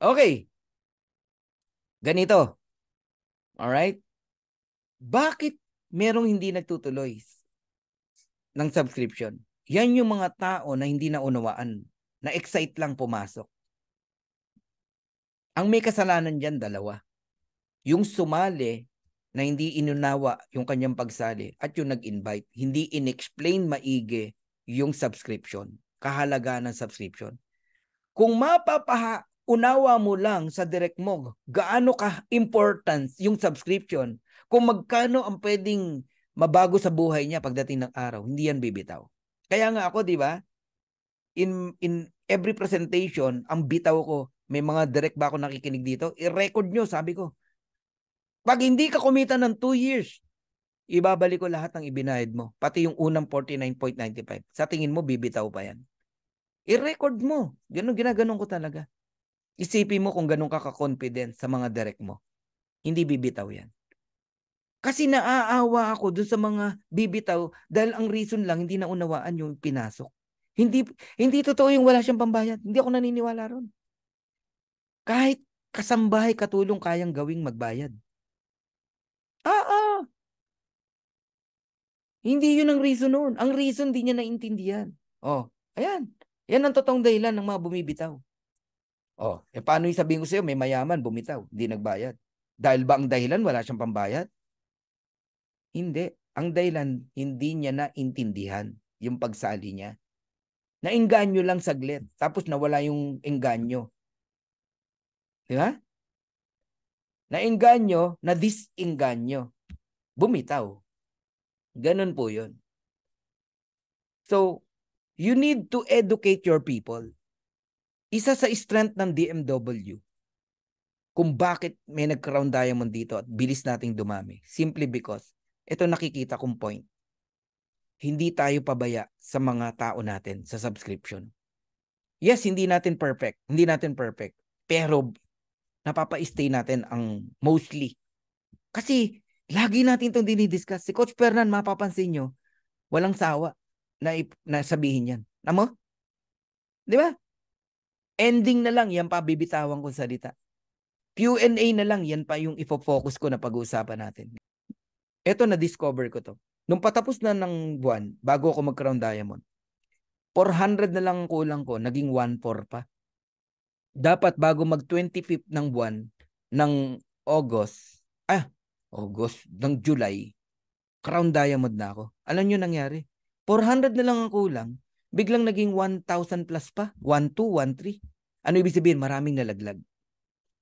Okay, ganito. Alright? Bakit merong hindi nagtutuloy ng subscription? Yan yung mga tao na hindi naunawaan, na excite lang pumasok. Ang may kasalanan dyan, dalawa. Yung sumali na hindi inunawa yung kanyang pagsali at yung nag-invite, hindi in-explain maigi yung subscription, kahalagaan ng subscription. Kung unawa mo lang sa direct mo, gaano ka importance yung subscription, kung magkano ang pwedeng mabago sa buhay niya pagdating ng araw, hindi yan bibitaw. Kaya nga ako, di ba, in every presentation, ang bitaw ko, may mga direct ba ako nakikinig dito, i-record nyo, sabi ko. Pag hindi ka kumita ng 2 years, ibabalik ko lahat ng ibinayad mo, pati yung unang 49.95. Sa tingin mo, bibitaw pa yan. I-record mo. Ginaganon ko talaga. Isipin mo kung ganun ka ka-confident sa mga direct mo. Hindi bibitaw yan. Kasi naaawa ako dun sa mga bibitaw dahil ang reason lang hindi naunawaan yung pinasok. Hindi totoo yung wala siyang pambayad. Hindi ako naniniwala ron. Kahit kasambahay katulong kayang gawing magbayad. Hindi yun ang reason nun. Ang reason di niya naintindihan. Oh, ayan. Yan ang totoong dahilan ng mga bumibitaw. Oh, paano yung sabihin ko sa'yo, may mayaman, bumitaw, hindi nagbayad. Dahil ba ang dahilan, wala siyang pambayad? Hindi. Ang dahilan, hindi niya naintindihan yung pagsali niya. Naengganyo lang saglit, tapos nawala yung engganyo. Di ba? Naengganyo, na-disengganyo. Bumitaw. Ganun po yun. So, you need to educate your people. Isa sa strength ng DMW, kung bakit may nag-crown diamond dito at bilis nating dumami, simply because, ito nakikita kong point, hindi tayo pabaya sa mga tao natin sa subscription. Yes, hindi natin perfect, pero napapa-stay natin ang mostly. Kasi lagi natin itong dinidiscuss. Si Coach Fernan, mapapansin nyo, walang sawa na sabihin yan. Amo? Di ba? Ending na lang, yan pa bibitawan kong salita. Q&A na lang, yan pa yung ifo-focus ko na pag-uusapan natin. Ito, na-discover ko to. Nung patapos na ng buwan, bago ako mag-crown diamond, 400 na lang kulang ko, naging 1.4 pa. Dapat bago mag-25th ng buwan ng ng July, crown diamond na ako. Alam nyo nangyari? 400 na lang ang kulang, biglang naging 1,000 plus pa. 1,200, 1,300. Ano ibig sabihin? Maraming nalaglag.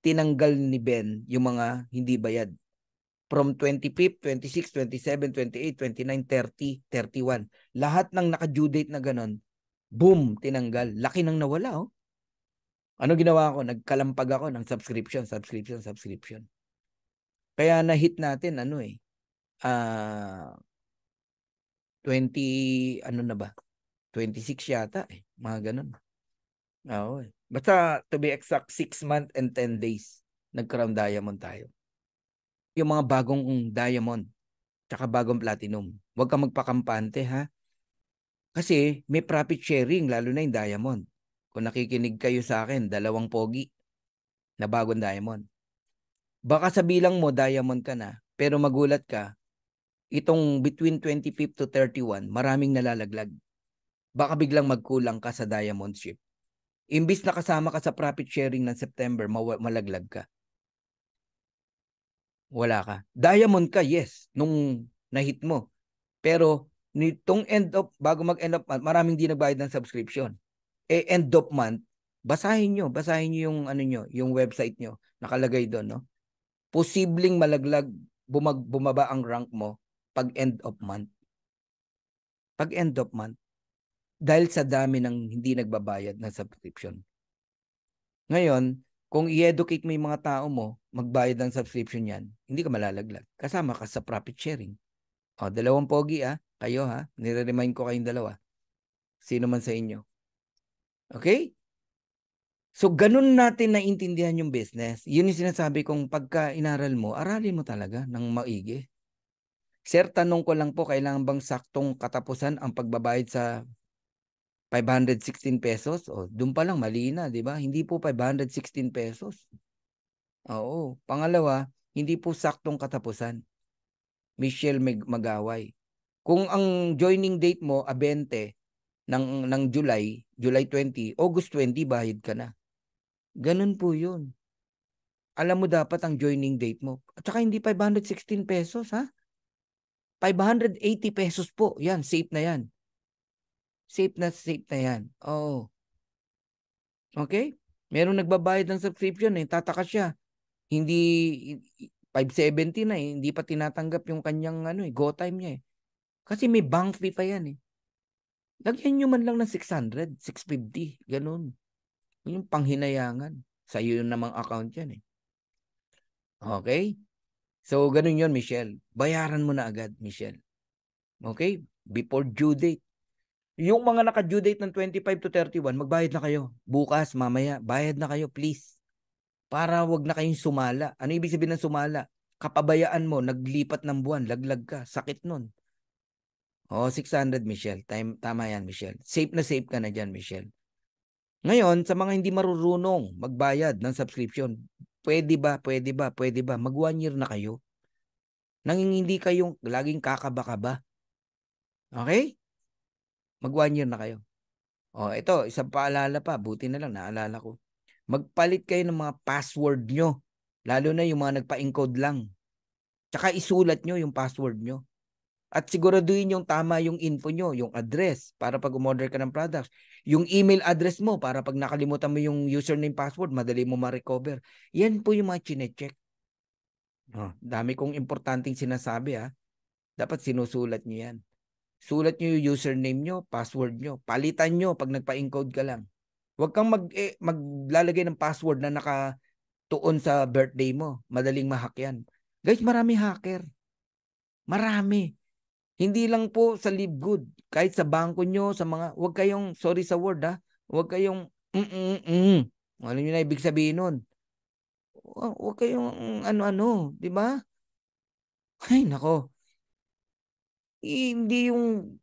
Tinanggal ni Ben yung mga hindi bayad. From 25th, 26th, 27th, 28th, 29th, 30th, 31. Lahat ng naka-due date na ganon, boom, tinanggal. Laki nang nawala, oh. Ano ginawa ko? Nagkalampag ako ng subscription. Kaya na-hit natin, 20, ano na ba? 26 yata, mga ganon. Oo, eh. Basta, to be exact, 6 months and 10 days, nag-crown diamond tayo. Yung mga bagong diamond, tsaka bagong platinum, huwag kang magpakampante, ha? Kasi may profit sharing, lalo na yung diamond. Kung nakikinig kayo sa akin, 2 pogi na bagong diamond. Baka sa bilang mo, diamond ka na, pero magulat ka, itong between 25 to 31, maraming nalalaglag. Baka biglang magkulang ka sa diamond ship. Imbis na kasama ka sa profit sharing ng September, malaglag ka. Wala ka. Diamond ka, yes, nung na-hit mo. Pero, nitong bago mag-end of month, maraming di nagbayad ng subscription. End of month, basahin nyo yung yung website nyo, nakalagay doon, no? Posibleng malaglag, bumaba ang rank mo pag end of month. Pag end of month. Dahil sa dami ng hindi nagbabayad ng subscription. Ngayon, kung i-educate mo yung mga tao mo, magbayad ng subscription yan, hindi ka malalaglag. Kasama ka sa profit sharing. O, 2 pogi, kayo, nire-remind ko kayong 2. Sino man sa inyo. Okay? So, ganun natin naintindihan yung business. Yun yung sinasabi kong pagka inaral mo, aralin mo talaga ng maigi. Sir, tanong ko lang po, kailangan bang saktong katapusan ang pagbabayad sa 516 pesos. O, doon pa lang mali na, di ba? Hindi po 516 pesos. Oo. Pangalawa, hindi po saktong katapusan. Michelle Magaway. Kung ang joining date mo 20 ng July 20, August 20 bahid ka na. Ganun po 'yun. Alam mo dapat ang joining date mo. At saka hindi 516 pesos ha. 580 pesos po. Yan, safe na yan. Safe na yan. Oo. Okay? Merong nagbabayad ng subscription eh. Tataka siya. Hindi 570 na eh. Hindi pa tinatanggap yung kanyang go time niya eh. Kasi may bank fee pa yan eh. Lagyan nyo man lang ng 600, 650, ganun. Yung panghinayangan. Sa iyo namang account yan eh. Okay? So, ganun yun, Michelle. Bayaran mo na agad, Michelle. Okay? Before due date. Yung mga naka-due date ng 25 to 31, magbayad na kayo. Bukas, mamaya, bayad na kayo, please. Para wag na kayong sumala. Ano ibig sabihin ng sumala? Kapabayaan mo, naglipat ng buwan, laglag ka. Sakit nun. 600, Michelle. Tama yan, Michelle. Safe na safe ka na dyan, Michelle. Ngayon, sa mga hindi marurunong magbayad ng subscription, pwede ba? Mag 1 year na kayo. Nang hindi kayong laging kakaba-kaba. Okay? Mag 1 year na kayo. Ito, isang paalala pa. Buti na lang, naalala ko. Magpalit kayo ng mga password nyo. Lalo na yung mga nagpa-encode lang. Tsaka isulat nyo yung password nyo. At siguraduhin yung tama yung info nyo, yung address para pag umorder ka ng products. Yung email address mo para pag nakalimutan mo yung username password, madali mo ma-recover. Yan po yung mga chinecheck. Dami kong importanteng sinasabi ha. Dapat sinusulat nyo yan. Sulat nyo yung username nyo, password nyo. Palitan nyo pag nagpa-encode ka lang. Huwag kang maglalagay ng password na nakatuon sa birthday mo. Madaling ma-hack yan. Guys, marami hacker. Marami. Hindi lang po sa LiveGood. Kahit sa bangko nyo, sa mga, huwag kayong, sorry sa word ha, huwag kayong, alam nyo na ibig sabihin nun. Huwag kayong ano-ano, di ba? Ay, nako. Hindi yung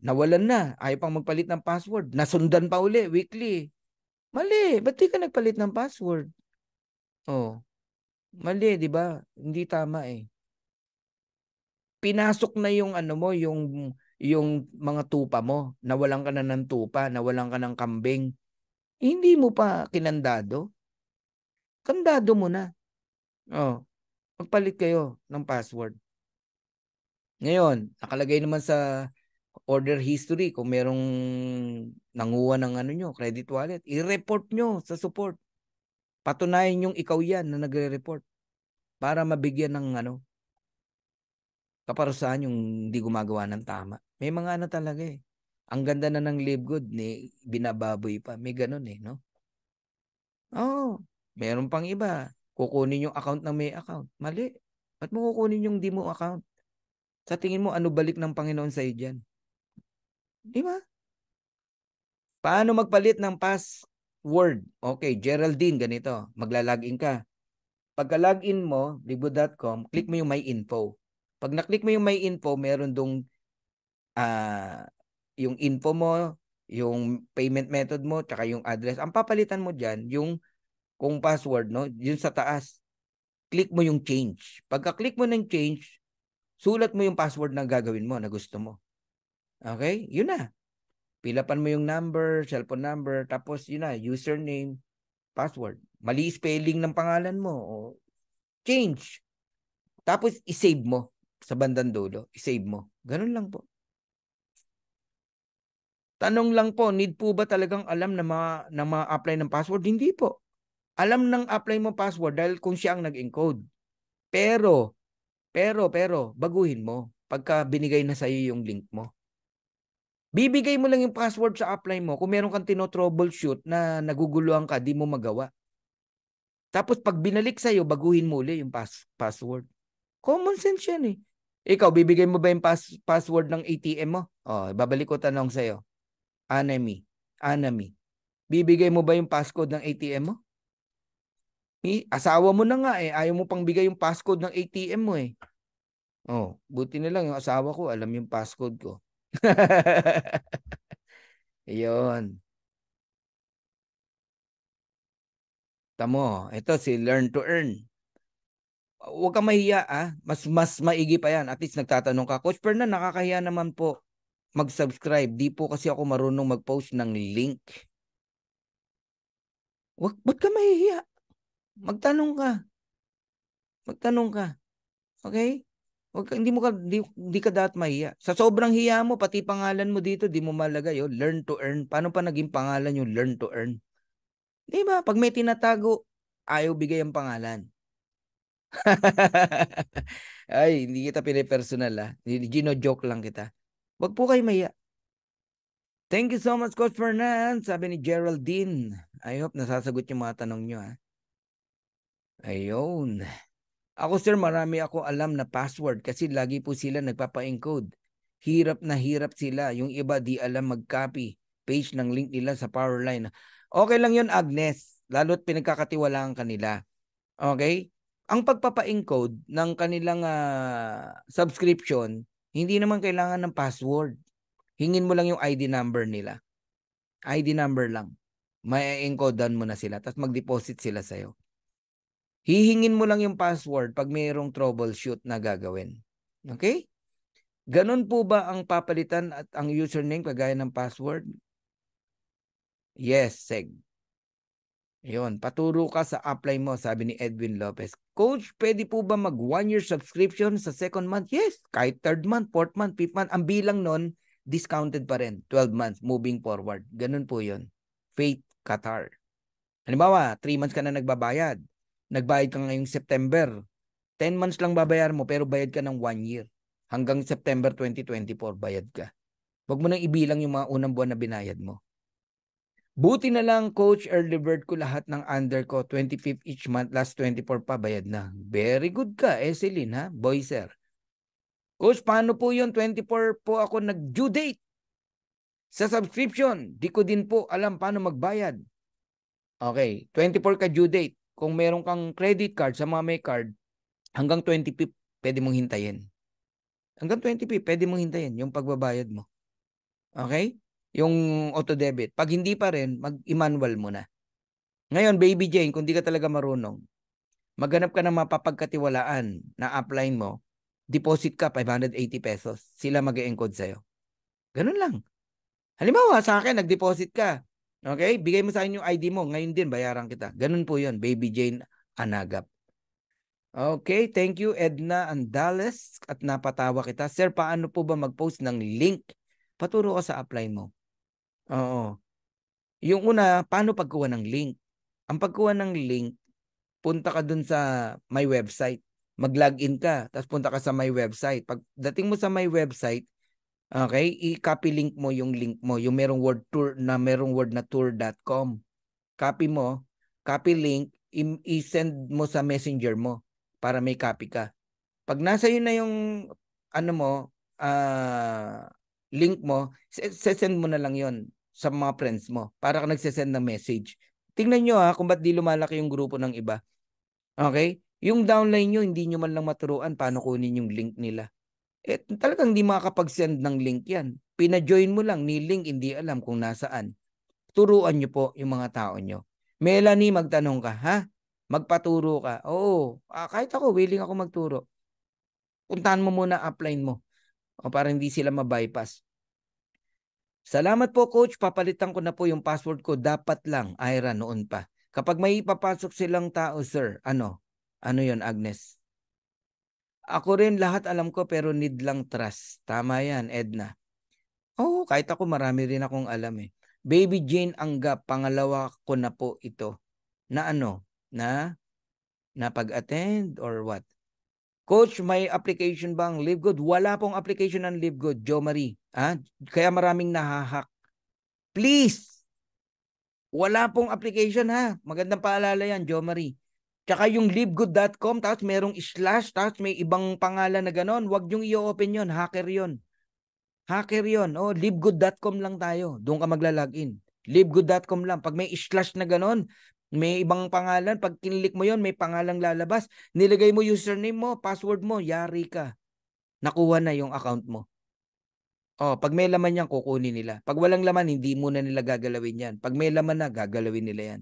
nawalan na, ayaw pang magpalit ng password. Nasundan pa uli, weekly. Mali, ba't di ka nagpalit ng password? Mali, di ba? Hindi tama eh. Pinasok na yung yung mga tupa mo. Nawalan ka na ng tupa, nawalan ka ng kambing. Hindi mo pa kinandado. Kandado mo na. Magpalit kayo ng password. Ngayon, nakalagay naman sa order history kung merong nanguha ng credit wallet. I-report nyo sa support. Patunayan yung ikaw yan na nagre-report para mabigyan ng kaparusahan yung hindi gumagawa ng tama. May mga talaga eh. Ang ganda na ng LiveGood, binababoy pa. May ganun eh, no? Meron pang iba. Kukunin yung account ng may account. Mali. Ba't mo kukunin yung di mo account? Sa tingin mo, ano balik ng Panginoon sa'yo dyan? Di ba? Paano magpalit ng password? Okay, Geraldine, ganito. Magla-login ka. Pagka-login mo, livegood.com, click mo yung My Info. Pag na-click mo yung My Info, meron dong yung info mo, yung payment method mo, tsaka yung address. Ang papalitan mo dyan, yung kung password, no? Yun sa taas. Click mo yung change. Pagka-click mo ng change, sulat mo yung password na gagawin mo, na gusto mo. Okay? Yun na. Pilapan mo yung number, cellphone number, tapos yun na, username, password. Mali spelling ng pangalan mo. Change. Tapos, isave mo sa bandang dulo. Isave mo. Ganun lang po. Tanong lang po, need po ba talagang alam na ma-apply ng password? Hindi po. Alam ng apply mo password dahil kung siya ang nag-encode. Pero, baguhin mo pagka binigay na sa'yo yung link mo. Bibigay mo lang yung password sa apply mo kung meron kang tino-troubleshoot na naguguluhan ka, di mo magawa. Tapos pag binalik sa'yo, baguhin mo ulit yung password. Common sense yan eh. Ikaw, bibigay mo ba yung password ng ATM mo? Babalik ko tanong sa'yo. Anami. Bibigay mo ba yung passcode ng ATM mo? Asawa mo na nga eh. Ayaw mo pang bigay yung passcode ng ATM mo eh. Buti na lang yung asawa ko, alam yung passcode ko. Ayun. Tamo, ito si Learn to Earn. Huwag kang mahiya, mas maigi pa yan. At least nagtatanong ka, Coach Fernan, nakakahiya naman po mag-subscribe. Di po kasi ako marunong mag-post ng link. Ba't ka mahihiya? Magtanong ka. Magtanong ka. Okay? Hindi ka dapat mahiya. Sa sobrang hiya mo, pati pangalan mo dito, di mo malagay. Oh, Learn to Earn. Paano pa naging pangalan yung Learn to Earn? Di ba? Pag may tinatago, ayaw bigay ang pangalan. Ay, hindi kita pinipersonal Gino-joke lang kita. Wag po kayo mahiya. Thank you so much, Coach Fernan. Sabi ni Geraldine. I hope nasasagot yung mga tanong nyo. Ayun. Ako sir, marami ako alam na password kasi lagi po sila nagpapa-encode. Hirap na hirap sila. Yung iba di alam mag-copy page ng link nila sa Powerline. Okay lang yun, Agnes. Lalo't pinagkakatiwalaan kanila. Okay? Ang pagpapa-encode ng kanilang subscription, hindi naman kailangan ng password. Hingin mo lang yung ID number nila. ID number lang. May encodean mo na sila. Tapos mag-deposit sila sa'yo. Hihingin mo lang yung password pag mayroong troubleshoot na gagawin. Okay? Ganun po ba ang papalitan at ang username kagaya ng password? Yes, Seg. Yun, paturo ka sa apply mo, sabi ni Edwin Lopez. Coach, pwede po ba mag 1-year subscription sa second month? Yes, kahit third month, fourth month, fifth month. Ang bilang nun, discounted pa rin. 12 months, moving forward. Ganun po yun. Faith Qatar. Halimbawa, 3 months ka na nagbabayad. Nagbayad ka ngayong September. 10 months lang babayar mo, pero bayad ka ng 1 year. Hanggang September 2024, bayad ka. Huwag mo nang ibilang yung mga unang buwan na binayad mo. Buti na lang, Coach, early bird ko lahat ng under ko. 25th each month, last 24 pa, bayad na. Very good ka, Eselin, ha? Boy, sir. Coach, paano po yun? 24 po ako nag-due date sa subscription. Di ko din po alam paano magbayad. Okay, 24 ka due date. Kung meron kang credit card sa mga may card, hanggang 25th, pwede mong hintayin. Hanggang 25th, pwede mong hintayin yung pagbabayad mo. Okay? Yung auto-debit. Pag hindi pa rin, mag-manual mo na. Ngayon, Baby Jane, kung di ka talaga marunong, maghanap ka ng mapapagkatiwalaan na upline mo, deposit ka 580 pesos. Sila mag-e-encode sa'yo. Ganun lang. Halimbawa, sa akin, nag-deposit ka. Okay? Bigay mo sa akin yung ID mo. Ngayon din, bayaran kita. Ganun po yun, Baby Jane Anagap. Okay, thank you Edna Andales at napatawa kita. Sir, paano po ba mag-post ng link? Paturo ka sa apply mo. Oo. Yung una, paano pagkuha ng link? Ang pagkuha ng link, punta ka dun sa my website. Mag-login ka, tapos punta ka sa my website. Pag dating mo sa my website, okay, i-copy link mo yung link mo, yung merong word na tour.com. Copy mo, copy link, i-send mo sa messenger mo para may copy ka. Pag nasa yun na yung ano mo, link mo, send mo na lang yon sa mga friends mo para ka nagsesend ng message. Tingnan nyo kung ba't di lumalaki yung grupo ng iba. Okay? Yung downline nyo, hindi nyo man lang maturuan paano kunin yung link nila. Talagang hindi makakapag-send ng link yan. Pina-join mo lang ni link, hindi alam kung nasaan. Turuan nyo po yung mga tao nyo. Melanie, magtanong ka, ha? Magpaturo ka. Oo, kahit ako, willing ako magturo. Puntahan mo muna upline mo o para hindi sila ma-bypass. Salamat po, Coach. Papalitan ko na po yung password ko. Dapat lang, Ira, noon pa. Kapag may ipapasok silang tao, sir, ano? Ano yon, Agnes? Ako rin lahat alam ko pero need lang trust. Tama yan, Edna. Oo, kahit ako marami rin akong alam eh. Baby Jane Anggap, pangalawa ko na po ito. Na ano? Na pag-attend or what? Coach, may application bang LiveGood? Wala pong application ng LiveGood, Jo Marie. Kaya maraming nahahack. Please! Wala pong application Magandang paalala yan, Jo Marie. Tsaka yung livegood.com, tapos merong slash, tapos may ibang pangalan na ganon. Huwag niyong i-open yon, hacker yon. Hacker yon. Livegood.com lang tayo. Doon ka magla-login. Livegood.com lang. Pag may slash na ganon, may ibang pangalan. Pag kinilik mo yon, may pangalang lalabas. Nilagay mo username mo, password mo, yari ka. Nakuha na yung account mo. Oh, pag may laman yan, kukunin nila. Pag walang laman, hindi muna nila gagalawin yan. Pag may laman na, gagalawin nila yan.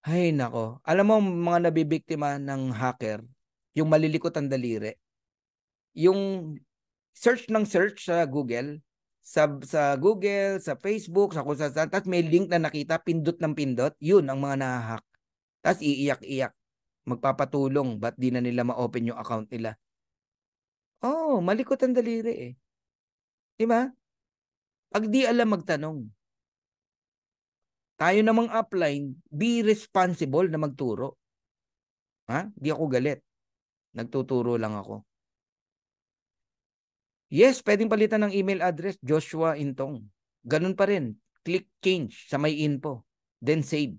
Ay, nako. Alam mo, mga nabibiktima ng hacker, yung malilikot ang daliri, yung search ng search sa Google, sa Google, sa Facebook, sa kung saan, tapos may link na nakita, pindot ng pindot, yun ang mga nahahack. Tapos iiyak-iyak, magpapatulong, ba't di na nila ma-open yung account nila? Oh, malikot ang daliri eh. Di ba? Pag di alam magtanong, tayo namang upline, be responsible na magturo. Ha? Di ako galit. Nagtuturo lang ako. Yes, pwedeng palitan ng email address, Joshua Intong. Ganun pa rin. Click change sa may info. Then save.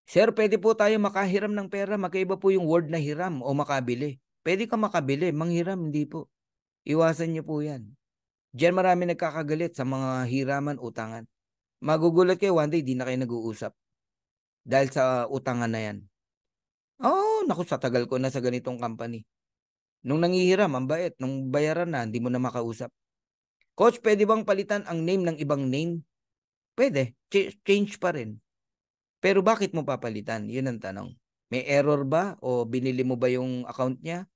Sir, pwede po tayo makahiram ng pera. Magkaiba po yung word na hiram o makabili. Pwede ka makabili, manghiram, hindi po. Iwasan niyo po yan. Diyan marami nagkakagalit sa mga hiraman, utangan. Magugulat kayo, one day, di na kayo nag-uusap. Dahil sa utangan na yan. Oh, naku, sa tagal ko na sa ganitong company. Nung nangihiram, ang bait. Nung bayaran na, hindi mo na makausap. Coach, pwede bang palitan ang name ng ibang name? Pwede. Change pa rin. Pero bakit mo papalitan? Yun ang tanong. May error ba? O binili mo ba yung account niya?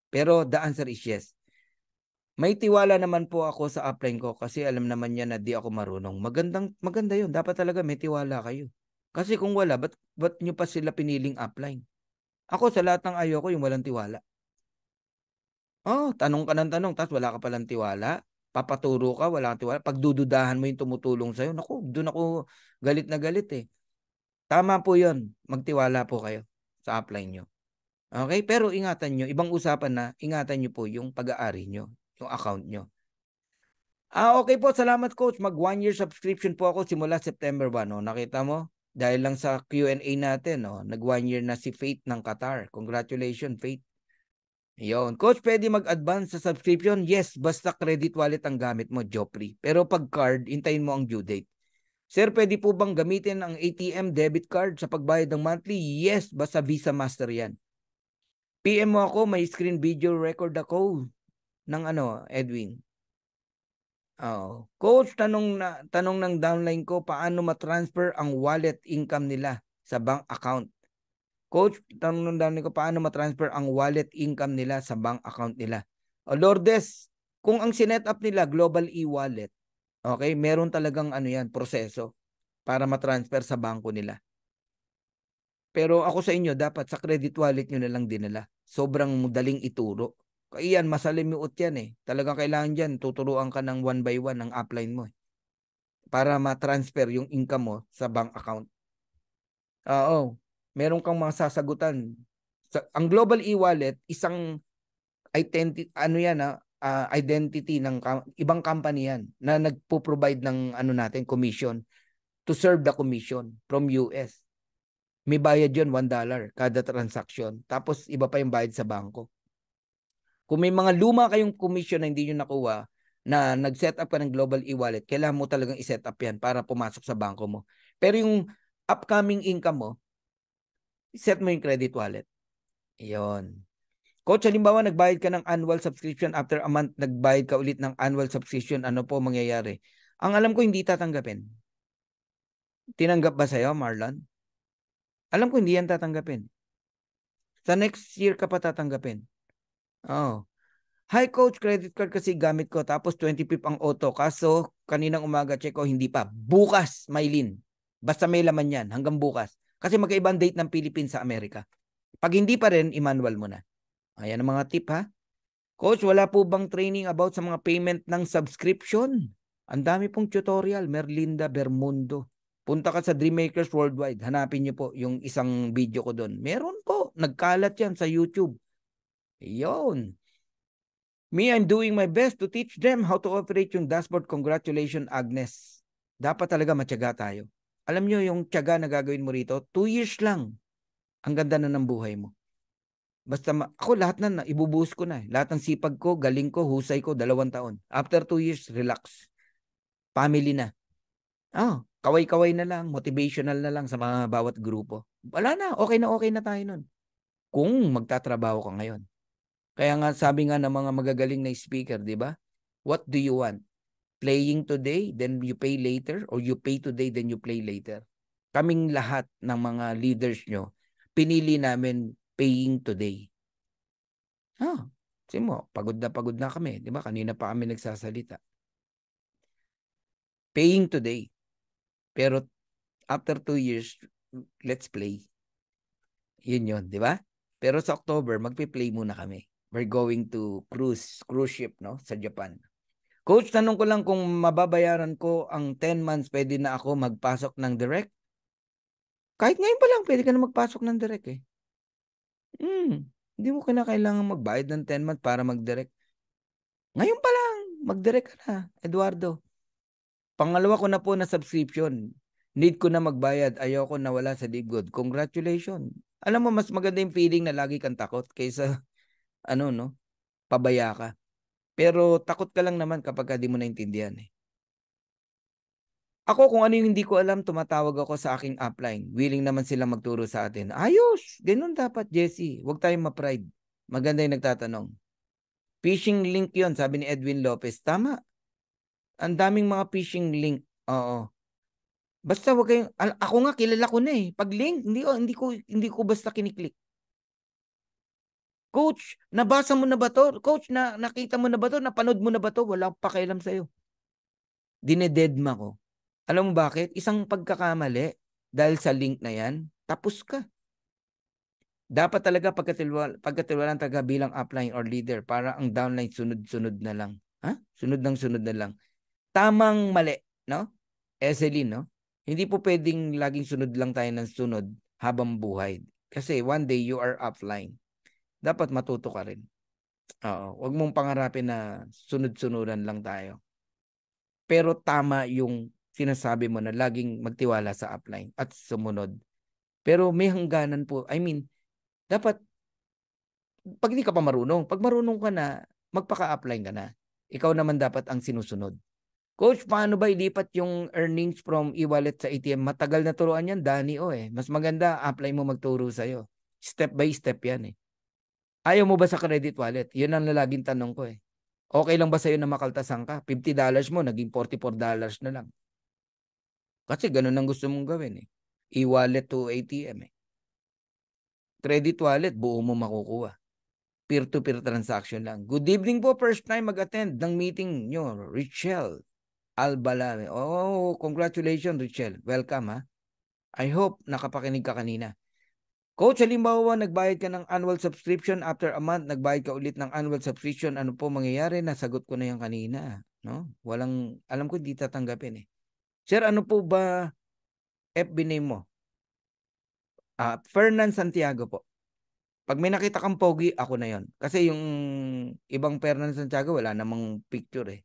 Pero the answer is yes. May tiwala naman po ako sa upline ko kasi alam naman niya na di ako marunong. Maganda yun. Dapat talaga may tiwala kayo. Kasi kung wala, ba't nyo pa sila piniling upline? Ako sa lahat ng ayoko yung walang tiwala. Oh, tanong ka ng tanong, tapos wala ka palang tiwala. Papaturo ka, wala kang tiwala. Pagdududahan mo yung tumutulong sa'yo, naku, doon ako galit na galit eh. Tama po yun. Magtiwala po kayo sa upline nyo. Okay? Pero ingatan nyo, ibang usapan na, ingatan nyo po yung pag-aari nyo, yung account nyo. Okay po, salamat coach. Mag 1 year subscription po ako simula September 1. No? Nakita mo? Dahil lang sa Q&A natin, no? Nag 1 year na si Faith ng Qatar. Congratulations, Faith. Yun. Coach, pwede mag-advance sa subscription? Yes, basta credit wallet ang gamit mo, Joffrey. Pero pag card, hintayin mo ang due date. Sir, pwede po bang gamitin ang ATM debit card sa pagbayad ng monthly? Yes, basta Visa Master yan. PM mo ako, may screen video record ako ng Edwin. Oh. Coach, tanong ng downline ko, paano ma-transfer ang wallet income nila sa bank account? Coach, tanong ng downline ko, paano ma-transfer ang wallet income nila sa bank account nila? O Lourdes, kung ang sinet up nila global e-wallet, okay, meron talagang proseso para ma-transfer sa bangko nila. Pero ako sa inyo, dapat sa credit wallet nyo na lang dinala. Sobrang daling ituro. Kaya yan, masalimuot yan eh. Talagang kailangan dyan, tuturuan ka ng 1 by 1 ng upline mo eh, para ma-transfer yung income mo sa bank account. Oo, meron kang mga sasagutan. Ang global e-wallet, isang identity, identity ng ibang company yan na nagpo-provide ng natin, commission to serve the commission from US. May bayad yun, $1 kada transaction. Tapos iba pa yung bayad sa bangko. Kung may mga luma kayong commission na hindi nyo nakuha, na nag-set up ka ng global e-wallet, kailangan mo talagang i-set up yan para pumasok sa bangko mo. Pero yung upcoming income mo, set mo yung credit wallet. Iyon. Coach, halimbawa nagbayad ka ng annual subscription, after a month nagbayad ka ulit ng annual subscription, ano po mangyayari? Ang alam ko hindi tatanggapin. Tinanggap ba sa'yo, Marlon? Alam ko hindi yan tatanggapin. Sa next year ka pa tatanggapin. Oh. Hi coach, credit card kasi gamit ko tapos 25 ang auto. Kaso kaninang umaga check ko hindi pa. Bukas, Maylin. Basta may laman yan hanggang bukas. Kasi magkaibang date ng Philippines sa Amerika. Pag hindi pa rin, i-manual mo na. Ayan ang mga tip ha. Coach, wala po bang training about sa mga payment ng subscription? Ang dami pong tutorial. Merlinda Bermundo. Punta ka sa Dreammakers Worldwide. Hanapin niyo po yung isang video ko doon. Meron po. Nagkalat yan sa YouTube. Iyon. Me, I'm doing my best to teach them how to operate yung dashboard. Congratulations, Agnes. Dapat talaga matyaga tayo. Alam nyo yung tiyaga na gagawin mo rito, 2 years lang. Ang ganda na ng buhay mo. Basta ako lahat na ibubuhos ko na. Lahat ng sipag ko, galing ko, husay ko, 2 taon. After 2 years, relax. Family na. Kaway-kaway na lang, motivational na lang sa mga bawat grupo. Wala na, okay na tayo nun. Kung magtatrabaho ka ngayon. Kaya nga sabi nga ng mga magagaling na speaker, di ba? What do you want? Playing today, then you pay later? Or you pay today, then you play later? Kaming lahat ng mga leaders nyo, pinili namin paying today. Kasi mo, pagod na kami. Di ba? Kanina pa kami nagsasalita. Paying today. Pero after 2 years, let's play. Yun, di ba? Pero sa October, magpi-play muna kami. We're going to cruise ship, no? Sa Japan. Coach, tanong ko lang kung mababayaran ko ang 10 months, pwede na ako magpasok ng direct? Kahit ngayon pa lang, pwede ka na magpasok ng direct eh. Hindi mo kailangan magbayad ng 10 months para mag-direct. Ngayon pa lang, mag-direct ka na, Eduardo. Pangalawa ko na po na subscription. Need ko na magbayad. Ayoko na wala sa Libgod. Congratulations. Alam mo, mas maganda yung feeling na lagi kang takot kaysa, pabaya ka. Pero takot ka lang naman kapag di mo naintindihan eh. Ako kung ano yung hindi ko alam, tumatawag ako sa aking upline. Willing naman sila magturo sa atin. Ayos! Ganun dapat, Jesse. Huwag tayong ma-pride. Maganda yung nagtatanong. Phishing link yon, sabi ni Edwin Lopez. Tama. Ang daming mga phishing link. Oo. Basta wag kayong, ako nga kilala ko na eh. Pag link, hindi ko basta kiniklik. Coach, nabasa mo na ba to? Coach, nakita mo na ba to? Napanood mo na ba to? Wala akong pakialam sa'yo. Dinededma ko. Alam mo bakit? Isang pagkakamali dahil sa link na yan, tapos ka. Dapat talaga pagkatiwalaan talaga bilang upline or leader para ang downline sunod-sunod na lang. Sunod na lang. Tamang mali, no? Eselin, no? Hindi po pwedeng laging sunod lang tayo ng sunod habang buhay. Kasi one day you are offline. Dapat matuto ka rin. Oo. Huwag mong pangarapin na sunod-sunuran lang tayo. Pero tama yung sinasabi mo na laging magtiwala sa upline at sumunod. Pero may hangganan po. I mean, dapat, pag hindi ka pa marunong, pag marunong ka na, magpaka-upline ka na. Ikaw naman dapat ang sinusunod. Coach, paano ba ilipat yung earnings from e-wallet sa ATM? Matagal na turuan yan, Dani Mas maganda, apply mo magturo sa'yo. Step by step yan eh. Ayaw mo ba sa credit wallet? Yun ang laging tanong ko eh. Okay lang ba sa'yo na makaltasan ka? $50 mo, naging $44 na lang. Kasi ganun ang gusto mong gawin eh. E-wallet to ATM eh. Credit wallet, buo mo makukuha. Peer-to-peer transaction lang. Good evening po, first time mag-attend ng meeting nyo, Richelle Albalame. Oh, congratulations, Richelle. Welcome ha. I hope nakapakinig ka kanina. Coach, halimbawa, nagbayad ka ng annual subscription, after a month, nagbayad ka ulit ng annual subscription, ano po mangyayari? Nasagot ko na yan kanina. No? Alam ko hindi tatanggapin eh. Sir, ano po ba FB name mo? Fernan Santiago po. Pag may nakita kang pogi, ako na yon. Kasi yung ibang Fernan Santiago, wala namang picture eh.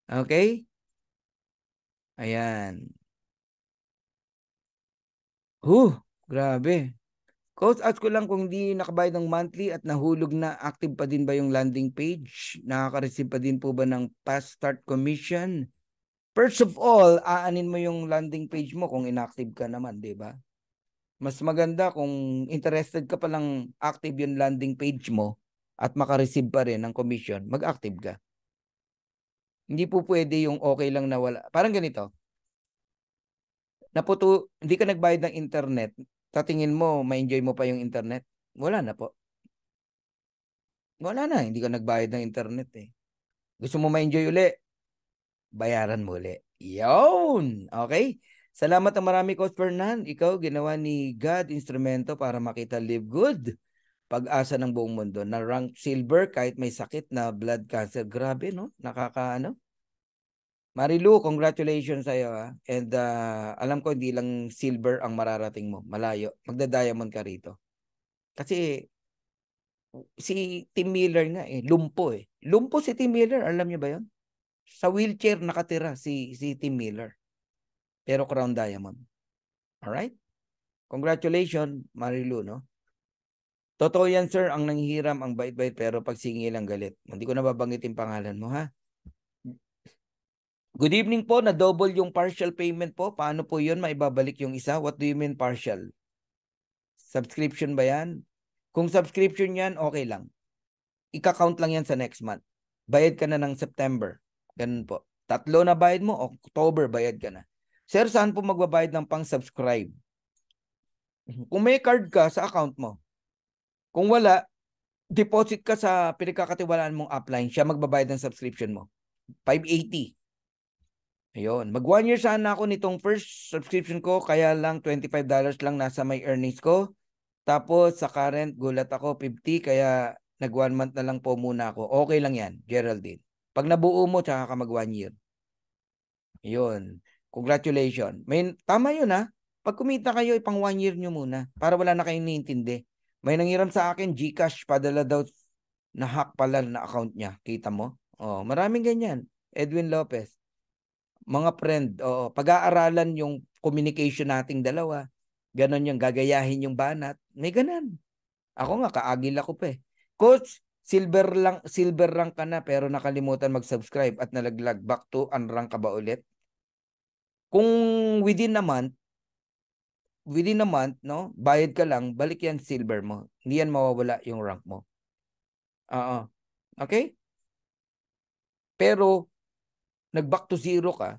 Okay? Ayan. Grabe. Coach, ask ko lang kung hindi nakabayad ng monthly at nahulog na, active pa din ba yung landing page? Nakaka-receive pa din po ba ng past start commission? First of all, aanin mo yung landing page mo kung inactive ka naman, di ba? Mas maganda kung interested ka palang active yung landing page mo at makareceive pa rin ng commission, mag-active ka. Hindi po pwede yung okay lang na wala. Parang ganito. Hindi ka nagbayad ng internet, tatingin mo, ma-enjoy mo pa yung internet? Wala na po. Wala na, hindi ka nagbayad ng internet eh. Gusto mo ma-enjoy uli? Bayaran mo uli. Yun! Okay? Salamat ang marami, Coach Fernan. Ikaw, ginawa ni God instrumento para makita live good. Pag-asa ng buong mundo. Na rank silver kahit may sakit na blood cancer. Grabe, no? Nakakaano? Marilu, congratulations sa'yo ha. And alam ko hindi lang silver ang mararating mo. Malayo. Magda-diamond ka rito. Kasi si Tim Miller nga eh. Lumpo eh. Lumpo si Tim Miller. Alam niyo ba yun? Sa wheelchair nakatira si Tim Miller. Pero crown diamond. Alright? Congratulations, Marilu, no? Totoo yan, sir. Ang nanghihiram, ang bait-bait, pero pag singil ang galit. Hindi ko nababanggit yung pangalan mo, ha? Good evening po. Na-double yung partial payment po. Paano po yun? Maibabalik yung isa? What do you mean partial? Subscription ba yan? Kung subscription yan, okay lang. Ika-count lang yan sa next month. Bayad ka na ng September. Ganun po. 3 na bayad mo, October bayad ka na. Sir, saan po magbabayad ng pang-subscribe? Kung may card ka sa account mo, kung wala, deposit ka sa pinagkakatiwalaan mong upline, siya magbabayad ng subscription mo. 580. Ayun. Mag 1 year sana ako nitong first subscription ko, kaya lang $25 lang nasa my earnings ko. Tapos sa current, gulat ako 50, kaya nag 1 month na lang po muna ako. Okay lang yan, Geraldine. Pag nabuo mo, tsaka ka mag 1 year. Yun. Congratulations. Tama yun ha. Pag kumita kayo, ipang 1 year nyo muna para wala na kayong niintindi. May nanghiram sa akin, GCash, padala daw na hack pala na account niya. Kita mo? Oh, maraming ganyan. Edwin Lopez. Mga friend, pag-aaralan yung communication nating dalawa. Ganon yung gagayahin yung banat. May ganan. Ako nga, kaagil ako pa eh. Coach, silver rank ka na pero nakalimutan mag-subscribe at nalaglag. Back to unrank ka ba ulit? Kung within a month, no, bayad ka lang, balik yan silver mo. Hindi yan mawawala yung rank mo. Okay? Pero, nag-back to 0 ka,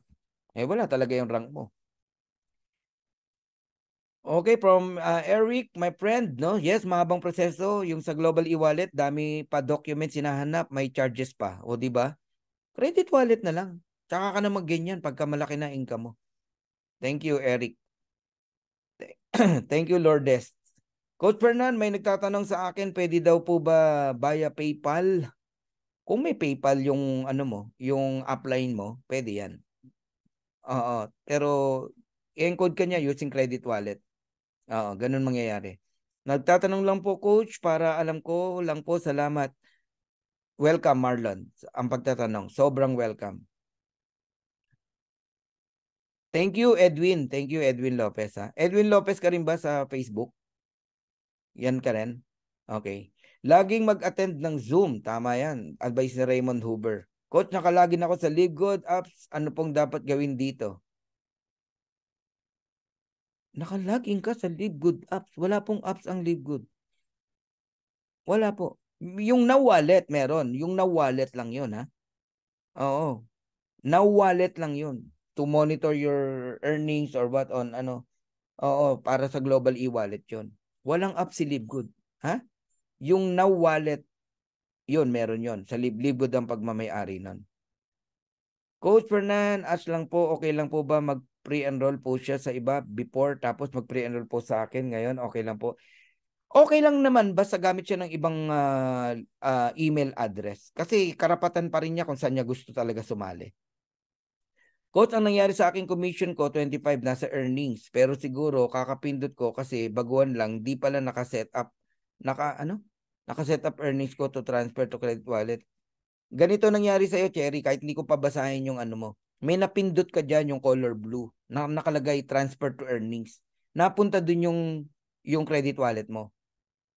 wala talaga yung rank mo. Okay, from Eric, my friend, no? Yes, mahabang proseso. Yung sa Global e-wallet, dami pa documents hinahanap, may charges pa. O, di ba? Credit wallet na lang. Tsaka ka na mag-ganyan pagka malaki na income mo. Thank you, Eric. Thank you, Lourdes. Coach Fernan, may nagtatanong sa akin, pwede daw po ba via PayPal? Kung may PayPal yung ano mo, yung upline mo, pwede yan. Oo, pero i-encode ka niya using credit wallet. Oo, ganun mangyayari. Nagtatanong lang po, Coach, para alam ko lang po, salamat. Welcome, Marlon. Ang pagtatanong, sobrang welcome. Thank you, Edwin. Thank you, Edwin Lopez. Ha? Edwin Lopez ka rin ba sa Facebook? Yan ka rin? Okay. Laging mag-attend ng Zoom. Tama yan. Advice ni Raymond Huber. Coach, nakalagin ako sa Live Good apps. Ano pong dapat gawin dito? Nakalagin ka sa Live Good apps. Wala pong apps ang Live Good. Wala po. Yung Now Wallet meron. Yung Now Wallet lang yun, ha? Oo. Now Wallet lang yun. To monitor your earnings or what on ano. Oo, para sa Global e-wallet yun. Walang app si Livegood. Ha? Yung Now Wallet, yun, meron yun. Sa Livegood ang pagmamay-ari nun. Coach Fernan, ask lang po, okay lang po ba mag-pre-enroll po siya sa iba before tapos mag-pre-enroll po sa akin ngayon? Okay lang po. Okay lang naman basta gamit siya ng ibang email address. Kasi karapatan pa rin niya kung saan niya gusto talaga sumali. Coach, ang nangyari sa aking commission ko, 25 nasa earnings. Pero siguro, kakapindot ko kasi baguhan lang, di pala nakaset up. Nakaset up earnings ko to transfer to credit wallet. Ganito nangyari sa'yo, Cherry, kahit hindi ko pabasahin yung ano mo. May napindot ka dyan yung color blue na nakalagay transfer to earnings. Napunta dun yung credit wallet mo.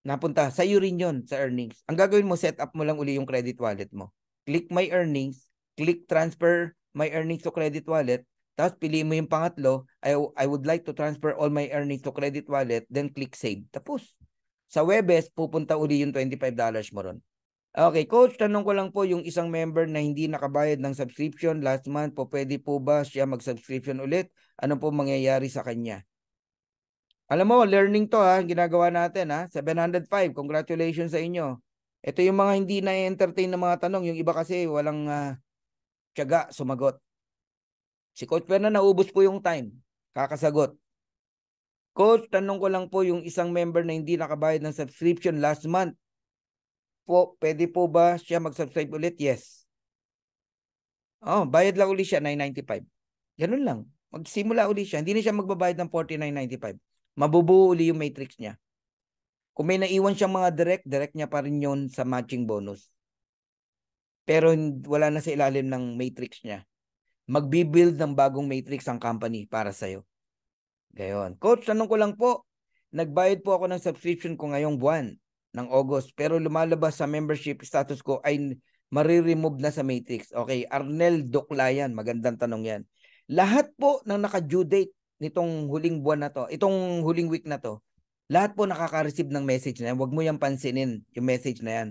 Napunta, sa'yo rin yun sa earnings. Ang gagawin mo, set up mo lang uli yung credit wallet mo. Click my earnings, click transfer my earnings to credit wallet, tapos piliin mo yung pangatlo, I would like to transfer all my earnings to credit wallet, then click save. Tapos, sa Webes, pupunta uli yung $25 mo ron. Okay, Coach, tanong ko lang po, yung isang member na hindi nakabayad ng subscription last month po, pwede po ba siya mag-subscription ulit? Ano po mangyayari sa kanya? Alam mo, learning to ha, ginagawa natin ha. 705, congratulations sa inyo. Ito yung mga hindi na-entertain na mga tanong. Yung iba kasi walang tiyaga sumagot. Si Coach Fernan, naubos po yung time. Kakasagot. Coach, tanong ko lang po, yung isang member na hindi nakabayad ng subscription last month po, pwede po ba siya mag-subscribe ulit? Yes. Oh, bayad lang ulit siya, $9.95. Ganun lang. Magsimula ulit siya. Hindi na siya magbabayad ng $49.95. Mabubuo uli yung matrix niya. Kung may naiwan siyang mga direct niya pa rin yun sa matching bonus. Pero wala na sa ilalim ng matrix niya. Magbibuild ng bagong matrix ang company para sa'yo. Gayon. Coach, tanong ko lang po, nagbayad po ako ng subscription ko ngayong buwan ng August, pero lumalabas sa membership status ko ay mariremove na sa matrix. Okay, Arnel Doclayan, magandang tanong yan. Lahat po ng naka-due date nitong huling buwan na to, itong huling week na to, Lahat po nakaka-receive ng message na yan. Huwag mo yung pansinin yung message na yan.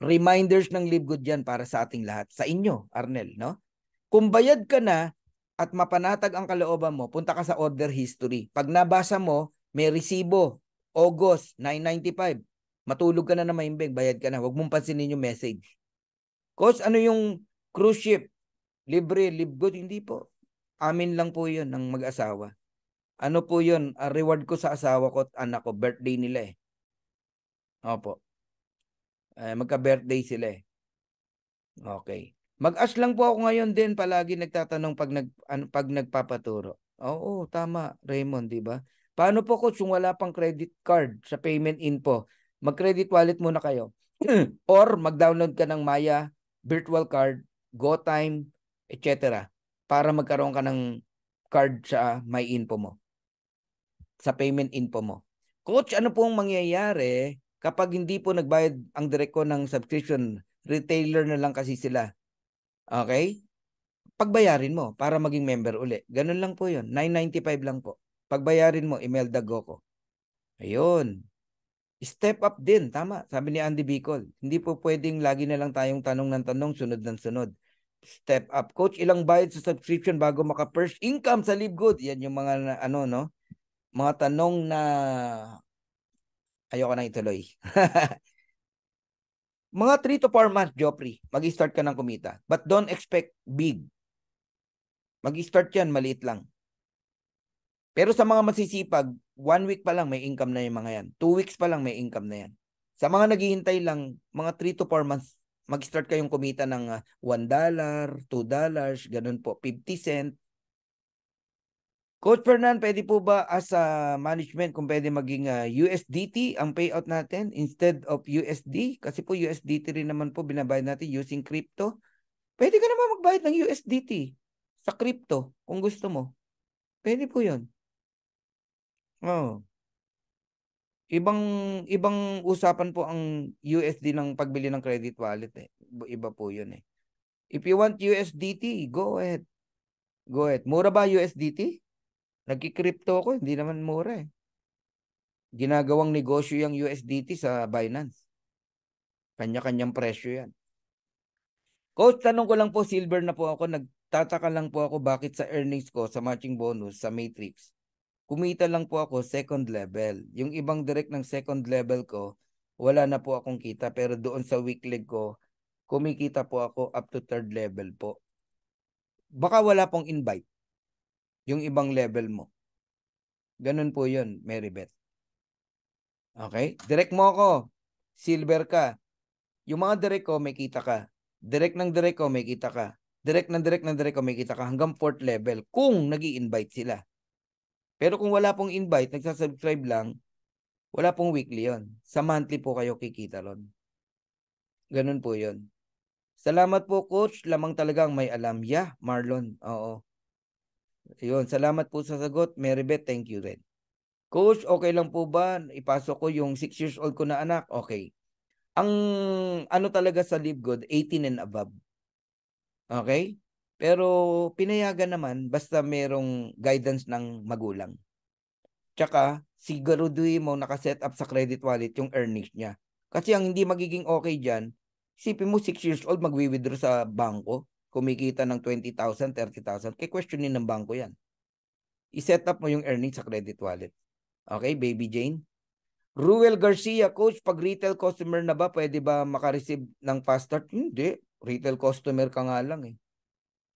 Reminders ng Live Good yan para sa ating lahat. Sa inyo, Arnel, no? Kung bayad ka na at mapanatag ang kalooban mo, punta ka sa order history. Pag nabasa mo, may resibo, August, 995. Matulog ka na na maimbing, bayad ka na. Huwag mong pansinin yung message. Coach, ano yung cruise ship? Libre, Live Good? Hindi po. Amin lang po yun ng mag-asawa. Ano po yun? Reward ko sa asawa ko at anak ko. Birthday nila eh. Opo. Magka-birthday sila eh. Okay. Mag-ask lang po ako ngayon din. Palagi nagtatanong pag nagpapaturo. Oo, tama, Raymond, di ba? Paano po coach kung wala pang credit card sa payment info? Mag-credit wallet muna kayo. Or mag-download ka ng Maya, virtual card, GoTime, etc. Para magkaroon ka ng card sa My Info mo. Sa payment info mo. Coach, ano pong mangyayari kapag hindi po nagbayad ang direct ko ng subscription? Retailer na lang kasi sila. Okay? Pagbayarin mo para maging member uli. Ganun lang po yun. 995 lang po. Pagbayarin mo, Imelda Goco. Ayun. Step up din. Tama. Sabi ni Andy Bicol. Hindi po pwedeng lagi na lang tayong tanong ng tanong, sunod ng sunod. Step up. Coach, ilang bayad sa subscription bago maka-first income sa Live Good? Yan yung mga ano, no? Mga tanong na ayoko na ituloy. Mga 3 to 4 months, Joffrey, mag-start ka ng kumita. But don't expect big. Mag-start yan, maliit lang. Pero sa mga masisipag, 1 week pa lang may income na yung mga yan. 2 weeks pa lang may income na yan. Sa mga naghihintay lang, mga 3 to 4 months, mag-start kayong kumita ng $1, $2, ganun po, 50 cent. Coach Fernan, pwede po ba as a management kung pwede maging USDT ang payout natin instead of USD? Kasi po USDT rin naman po binabayad natin using crypto. Pwede ka naman magbayad ng USDT sa crypto kung gusto mo. Pwede po yun. Oh. Ibang usapan po ang USD ng pagbili ng credit wallet eh. Iba po yun eh. If you want USDT, go ahead. Go ahead. Mura ba USDT? Nagki-crypto ko, hindi naman mura eh. Ginagawang negosyo yung USDT sa Binance. Kanya-kanyang presyo yan. Coach, tanong ko lang po, silver na po ako. Nagtataka lang po ako bakit sa earnings ko, sa matching bonus, sa matrix, kumita lang po ako second level. Yung ibang direct ng second level ko, wala na po akong kita. Pero doon sa weekly ko, kumikita po ako up to third level po. Baka wala pong invite yung ibang level mo. Ganun po yun, Marybeth. Okay? Direct mo ako. Silver ka. Yung mga direct ko, may kita ka. Direct ng direct ko, may kita ka. Direct ng direct ng direct ko, may kita ka. Hanggang 4th level kung nag-i-invite sila. Pero kung wala pong invite, nagsasubscribe lang, wala pong weekly yon. Sa monthly po kayo kikita ron. Ganun po yun. Salamat po, Coach. Lamang talagang may alam. Yeah, Marlon. Oo. Yun. Salamat po sa sagot. Marybeth, thank you rin. Coach, okay lang po ba? Ipasok ko yung 6 years old ko na anak. Okay. Ang ano talaga sa Live Good, 18 and above. Okay? Pero pinayagan naman basta merong guidance ng magulang. Tsaka siguraduhin mo nakaset up sa credit wallet yung earnings niya. Kasi ang hindi magiging okay dyan, isipin mo 6 years old magwi-withdraw sa bangko, kumikita ng 20,000, 30,000, kay questionin ng bangko yan. I-set up mo yung earnings sa credit wallet. Okay, Baby Jane? Ruel Garcia, Coach, pag retail customer na ba, pwede ba makareceive ng fast start? Hindi. Retail customer ka nga lang eh.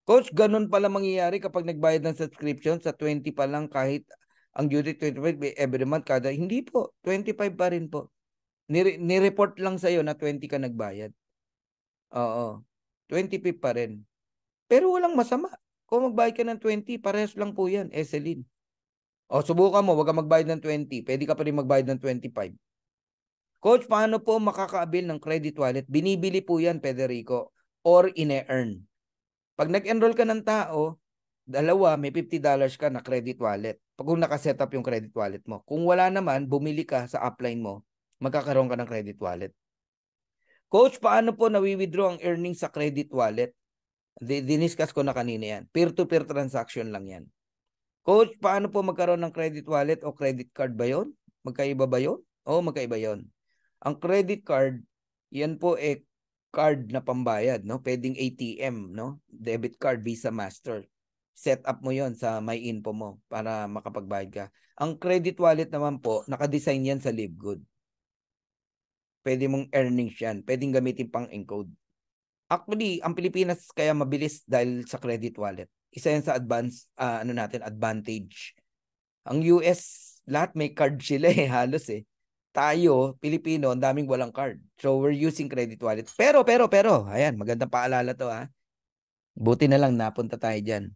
Coach, ganun pala mangyayari kapag nagbayad ng subscription sa 20 pa lang kahit ang duty 25 every month kada. Hindi po. 25 pa rin po. Ni-report lang sa'yo na 20 ka nagbayad. Oo. 25 pa rin. Pero walang masama. Kung magbayad ka ng 20, parehas lang po yan, Eselin. O, subukan mo, wag ka magbayad ng 20. Pwede ka pa rin magbayad ng 25. Coach, paano po makaka-avail ng credit wallet? Binibili po yan, Federico, or ine-earn. Pag nag-enroll ka ng tao, dalawa, may $50 ka na credit wallet. Pag kung nakaset up yung credit wallet mo. Kung wala naman, bumili ka sa upline mo, magkakaroon ka ng credit wallet. Coach, paano po nawi-withdraw ang earnings sa credit wallet? Diniscuss ko na kanina yan. Peer-to-peer transaction lang yan. Coach, paano po magkaroon ng credit wallet o credit card ba yun? Magkaiba ba yun? Oo, magkaiba yun. Ang credit card, yan po card na pambayad, no? Pwedeng ATM, no? Debit card, Visa, Master. Set up mo yon sa My Info mo para makapagbayad ka. Ang credit wallet naman po, nakadesign yan sa Livegood. Pwede mong earnings yan. Pwedeng gamitin pang encode. Actually, ang Pilipinas kaya mabilis dahil sa credit wallet. Isa yan sa advantage. Ang US, lahat may card sila halos Tayo, Pilipino, ang daming walang card. So, we're using credit wallet. Pero, ayan, magandang paalala to Buti na lang napunta tayo dyan.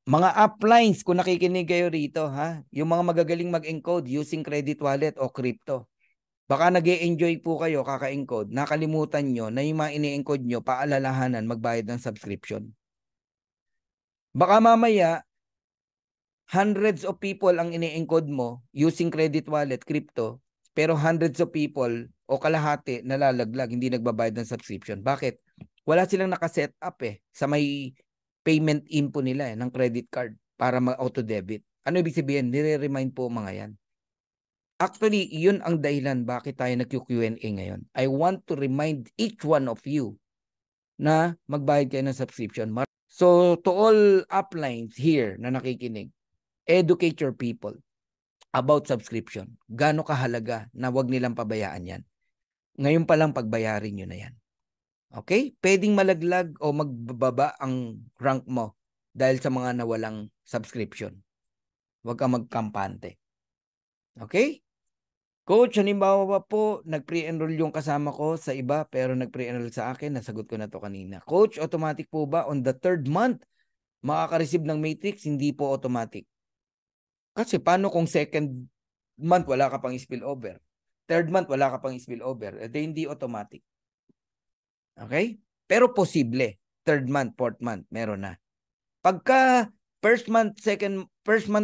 Mga uplines, kung nakikinig kayo rito, yung mga magagaling mag-encode using credit wallet o crypto. Baka nag-e-enjoy po kayo kaka-encode, nakalimutan nyo na yung mga ini-encode nyo, paalalahanan magbayad ng subscription. Baka mamaya, hundreds of people ang ini-encode mo using credit wallet, crypto, pero hundreds of people o kalahati nalalaglag, hindi nagbabayad ng subscription. Bakit? Wala silang nakaset up sa may payment info nila ng credit card para ma-auto-debit. Ano ibig sabihin? Nire-remind po mga yan. Actually, yun ang dahilan bakit tayo nag-Q&A ngayon. I want to remind each one of you na magbayad kayo ng subscription. So, to all uplines here na nakikinig, educate your people about subscription. Gaano kahalaga na wag nilang pabayaan yan. Ngayon pa lang pagbayarin nyo na yan. Okay? Pwedeng malaglag o magbaba ang rank mo dahil sa mga nawalang subscription. Huwag kang magkampante. Okay? Coach, halimbawa pa po, nag-pre-enroll yung kasama ko sa iba pero nag-pre-enroll sa akin. Nasagot ko na to kanina. Coach, automatic po ba on the 3rd month makaka-receive ng matrix? Hindi po automatic. Kasi paano kung 2nd month wala ka pang spillover? 3rd month wala ka pang spillover? Hindi automatic. Okay? Pero posible. 3rd month, 4th month, meron na. Pagka first month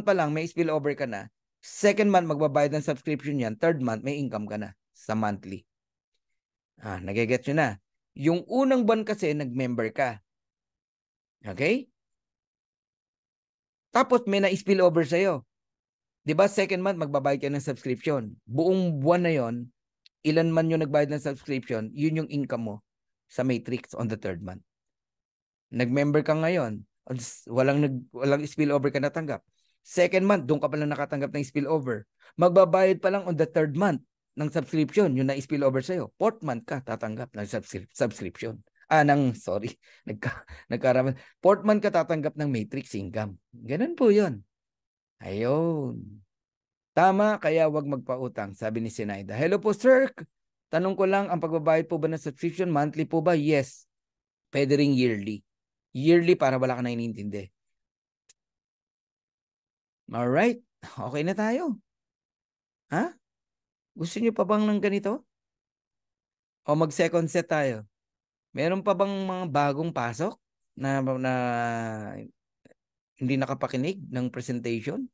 pa lang may spillover ka na, 2nd month magbabayad ng subscription yan, 3rd month may income ka na sa monthly. Nagigets nyo na. Yung unang buwan kasi nag-member ka. Okay? Tapos may na-spillover sa'yo. Diba 2nd month magbabayad ka ng subscription. Buong buwan na yon, ilan man yung nagbayad ng subscription, yun yung income mo sa matrix on the 3rd month. Nag-member ka ngayon, walang spillover ka natanggap. 2nd month, doon ka pala nakatanggap ng spillover. Magbabayad pa lang on the 3rd month ng subscription, yung na-spillover sa'yo. 4th month ka tatanggap ng subscription. Nagkaraman. 4th month ka tatanggap ng matrix income. Ganun po yun. Ayun. Tama, kaya wag magpautang, sabi ni Sinaida. Hello po, sir. Tanong ko lang, ang pagbabayad po ba ng subscription, monthly po ba? Yes. Pwede ring yearly. Yearly para wala ka na inintindi. Alright. Okay na tayo. Gusto niyo pa bang ng ganito? O mag-second set tayo? Meron pa bang mga bagong pasok na hindi nakapakinig ng presentation?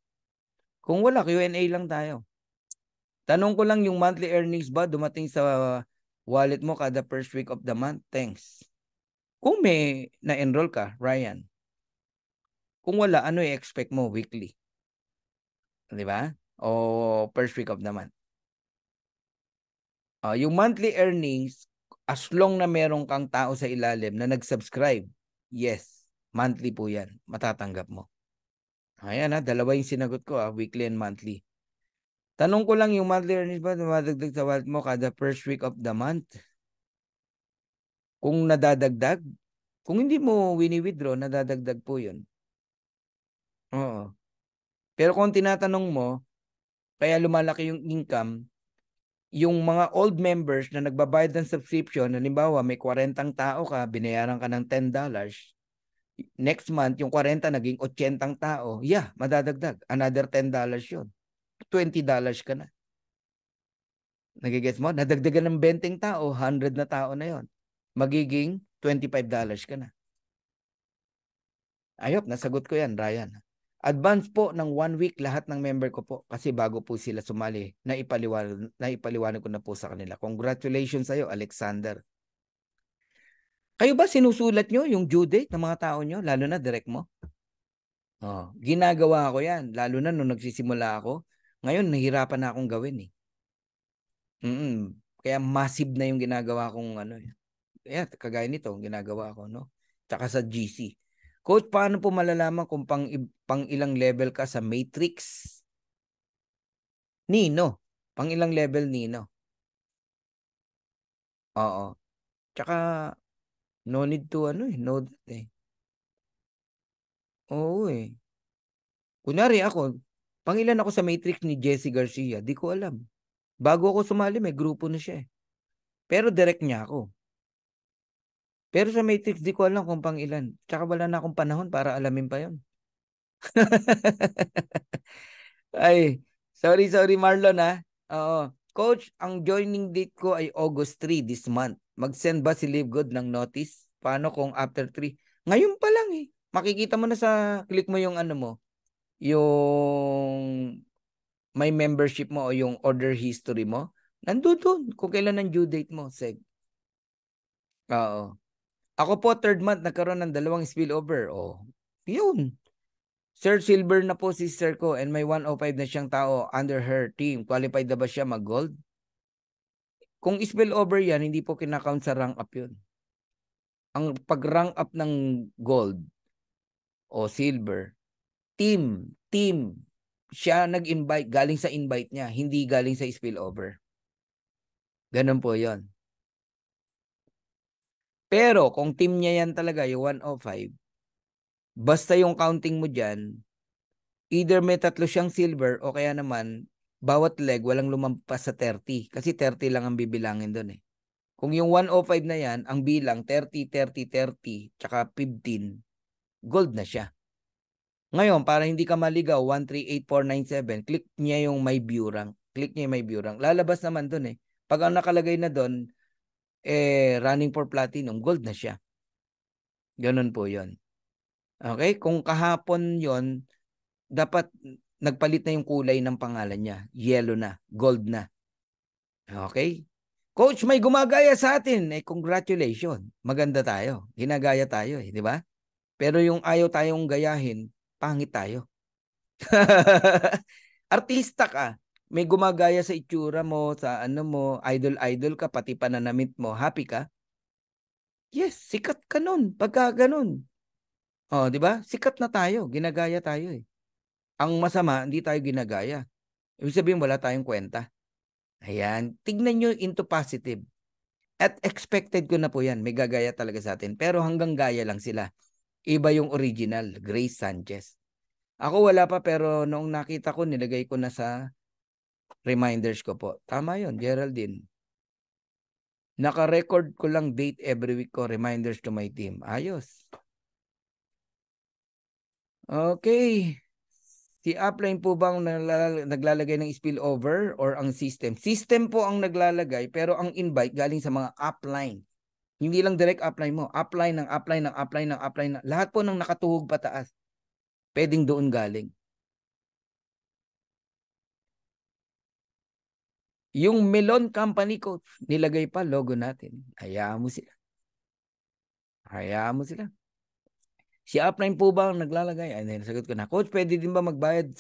Kung wala, Q&A lang tayo. Tanong ko lang, yung monthly earnings ba dumating sa wallet mo kada first week of the month? Thanks. Kung may na-enroll ka, Ryan. Kung wala, ano i-expect mo weekly? Di ba? O first week of the month. Yung monthly earnings, as long na meron kang tao sa ilalim na nag-subscribe, yes, monthly po yan. Matatanggap mo. Ayan dalawa yung sinagot ko weekly and monthly. Tanong ko lang, yung monthly earnings ba dumadagdag sa wallet mo kada first week of the month? Kung nadadagdag, kung hindi mo wini-withdraw, nadadagdag po yun. Oo. Pero kung tinatanong mo, kaya lumalaki yung income, yung mga old members na nagbabayad ng subscription, halimbawa may 40 tao ka, binayaran ka ng $10, next month, yung 40 naging 80 tao, madadagdag. Another $10 yun. $20 ka na. Nagigets mo? Nadagdagan ng 20 tao, 100 na tao na yon. Magiging $25 ka na. Ayop, nasagot ko yan, Ryan. Advance po ng 1 week lahat ng member ko po kasi bago po sila sumali. Naipaliwanag ko na po sa kanila. Congratulations sa'yo, Alexander. Kayo ba sinusulat nyo yung due date ng mga tao nyo? Lalo na direct mo? Ginagawa ko yan. Lalo na nung nagsisimula ako. Ngayon, nahihirapan na akong gawin eh. Kaya massive na yung ginagawa kong ano. Kaya kagaya nito, ginagawa ko, no? Tsaka sa GC. Coach, paano po malalaman kung pang ilang level ka sa Matrix? Nino. Pang ilang level Nino? Oo. Tsaka, no need to ano eh. No need eh. Oo eh. Kunyari ako, pangilan ako sa Matrix ni Jesse Garcia, di ko alam. Bago ako sumali, may grupo na siya eh. Pero direct niya ako. Pero sa Matrix, di ko alam kung pangilan. Tsaka wala na akong panahon para alamin pa yon. Ay, sorry Marlon ha. Oo. Coach, ang joining date ko ay August 3 this month. Mag-send ba si Livegood ng notice? Paano kung after 3? Ngayon pa lang eh. Makikita mo na sa, click mo yung ano mo, yung may membership mo o yung order history mo. Nandun kung kailan ang due date mo, Seg. Oo. Ako po, third month, nagkaroon ng 2 spillover. Oh, yun. Sir Silver na po si sister ko and may 105 na siyang tao under her team. Qualified na ba siya mag-gold? Kung spillover yan, hindi po kinakount sa rank up yun. Ang pag-rank up ng gold o silver, team, siya nag-invite, galing sa invite niya, hindi galing sa spillover. Ganun po yon. Pero kung team niya yan talaga, yung 105, basta yung counting mo dyan, either may 3 siyang silver o kaya naman, bawat leg walang lumampas sa 30. Kasi 30 lang ang bibilangin doon eh. Kung yung 105 na yan, ang bilang 30, 30, 30, tsaka 15, gold na siya. Ngayon, para hindi ka maligaw, 138497, click niya yung may view rank. Click niya yung may view rank. Lalabas naman doon eh. Pag ang nakalagay na doon, running for platinum, gold na siya. Ganun po yon. Okay? Kung kahapon yon, dapat nagpalit na yung kulay ng pangalan niya. Yellow na, gold na. Okay? Coach, may gumagaya sa atin. Congratulations. Maganda tayo. Ginagaya tayo di ba? Pero yung ayaw tayong gayahin, pangit tayo. Artista ka. May gumagaya sa itsura mo, sa ano mo, idol ka, pati pananamit mo. Happy ka? Yes, sikat ka nun. Pagka ganun. Di ba? Sikat na tayo. Ginagaya tayo eh. Ang masama, hindi tayo ginagaya. Ibig sabihin, wala tayong kwenta. Ayan. Tignan nyo into positive. At expected ko na po yan. May gagaya talaga sa atin. Pero hanggang gaya lang sila. Iba yung original, Grace Sanchez. Ako wala pa pero noong nakita ko, nilagay ko na sa reminders ko po. Tama yun, Geraldine. Naka-record ko lang date every week ko, reminders to my team. Ayos. Okay. Si upline po bang naglalagay ng spillover or ang system? System po ang naglalagay pero ang invite galing sa mga upline. Hindi lang direct upline mo. Upline ng upline ng upline ng upline. Lahat po ng nakatuhog pataas. Pwedeng doon galing. Yung Melon Company ko, nilagay pa logo natin. Hayaan mo sila. Hayaan mo sila. Si upline po ba ang naglalagay? Ay, nasagot ko na. Coach, pwede din ba magbayad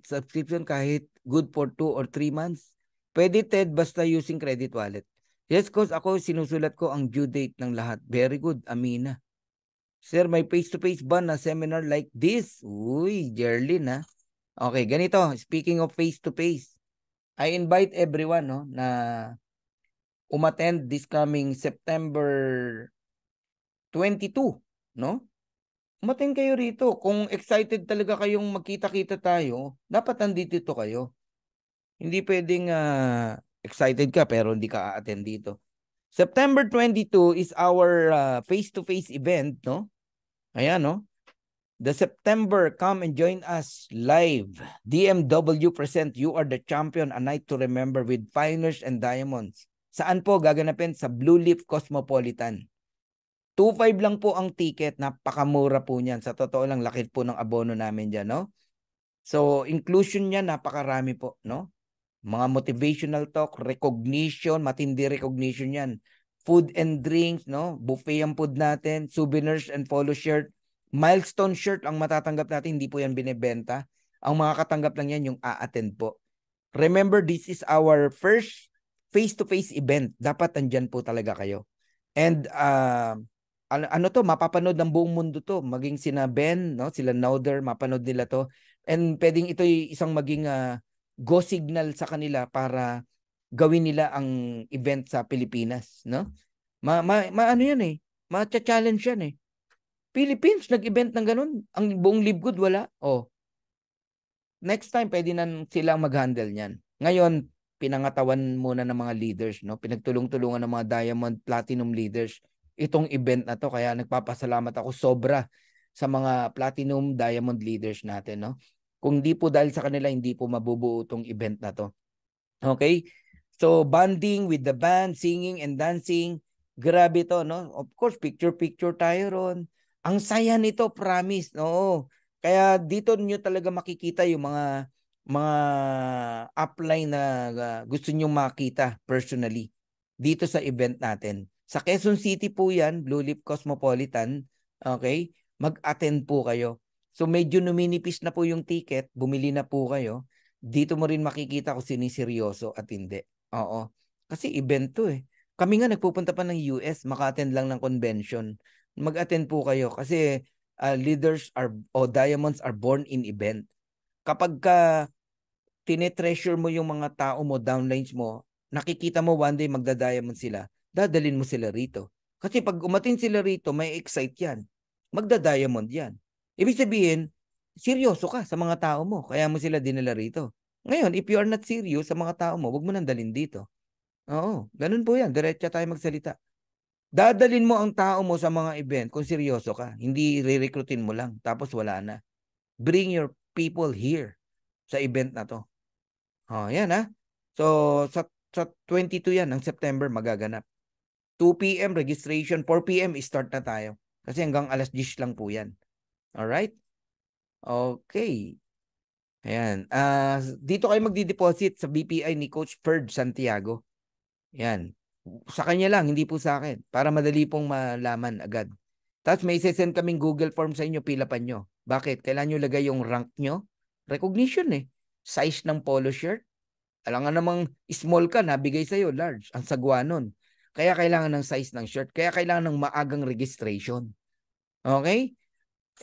subscription kahit good for 2 or 3 months? Pwede, Ted, basta using credit wallet. Yes, coach, ako sinusulat ko ang due date ng lahat. Very good, Amina. Sir, may face-to-face ba na seminar like this? Uy, Jerlyn ha. Okay, ganito. Speaking of face-to-face, I invite everyone na umattend this coming September 22, no? Umattend kayo rito. Kung excited talaga kayong magkita-kita tayo, dapat nandito kayo. Hindi pwedeng excited ka pero hindi ka a-attend dito. September 22 is our face-to-face event, no? Ayan, no? The September, come and join us live. DMW present You Are the Champion, a night to remember with Finers and Diamonds. Saan po gaganapin? Sa Blue Leaf Cosmopolitan. 2.5 lang po ang ticket. Napakamura po niyan. Sa totoo lang, laki po ng abono namin dyan, no? So, inclusion niya, napakarami po, no? Mga motivational talk, recognition, matindi recognition yan. Food and drinks, no? Buffet ang food natin, souvenirs and polo shirt. Milestone shirt ang matatanggap natin, hindi po yan binibenta. Ang makakatanggap lang yan yung a-attend po. Remember, this is our first face-to-face event. Dapat andyan po talaga kayo. And ano to, mapapanood ng buong mundo to. Maging sina Ben, no? Sila Nauder, mapanood nila to. And pwedeng ito isang maging go signal sa kanila para gawin nila ang event sa Pilipinas, no? Ano yan eh. Ma-challenge yan eh. Philippines, nag-event ng ganun. Ang buong Libgud, wala. Oh, next time, pwede na silang mag-handle niyan. Ngayon, pinangatawan muna ng mga leaders, no? Pinagtulong-tulungan ng mga Diamond Platinum leaders itong event na to. Kaya nagpapasalamat ako sobra sa mga Platinum Diamond leaders natin, no? Kung di po dahil sa kanila, hindi po mabubuo itong event na to. Okay? So, bonding with the band, singing and dancing. Grabe to, no? Of course, picture-picture tayo ron. Ang saya nito, promise. No? Kaya dito niyo talaga makikita yung mga upline na gusto niyo makita personally dito sa event natin. Sa Quezon City po yan, Blue Leaf Cosmopolitan. Okay? Mag-attend po kayo. So medyo numinipis na po yung ticket, bumili na po kayo. Dito mo rin makikita kung siniseryoso at hindi. Oo. Kasi event to eh. Kami nga nagpupunta pa ng US, maka-attend lang ng convention. Mag-attend po kayo kasi leaders diamonds are born in event. Kapag tinetreasure mo yung mga tao mo, downlines mo, nakikita mo one day magda-diamond sila, dadalin mo sila rito. Kasi pag umatin sila rito, may excite yan. Magda-diamond yan. Ibig sabihin, seryoso ka sa mga tao mo, kaya mo sila dinala rito. Ngayon, if you are not serious sa mga tao mo, wag mo nang dalhin dito. Oo, ganun po yan. Diretso tayo magsalita. Dadalin mo ang tao mo sa mga event kung seryoso ka. Hindi re-recruitin mo lang, tapos wala na. Bring your people here sa event na to. Oh, yan ha. So, sa 22 yan, ng September magaganap. 2 p.m. registration, 4 p.m. start na tayo. Kasi hanggang alas 10 lang po yan. Alright? Okay. Ayan. Dito kayo magdi-deposit sa BPI ni Coach Ferg Santiago. Yan. Sa kanya lang, hindi po sa akin. Para madali pong malaman agad. Tapos may send kaming Google Form sa inyo, pilapan nyo. Bakit? Kailangan nyo lagay yung rank nyo. Recognition eh. Size ng polo shirt. Alam nga namang small ka, nabigay sa'yo, large. Ang sagwa nun. Kaya kailangan ng size ng shirt. Kaya kailangan ng maagang registration. Okay?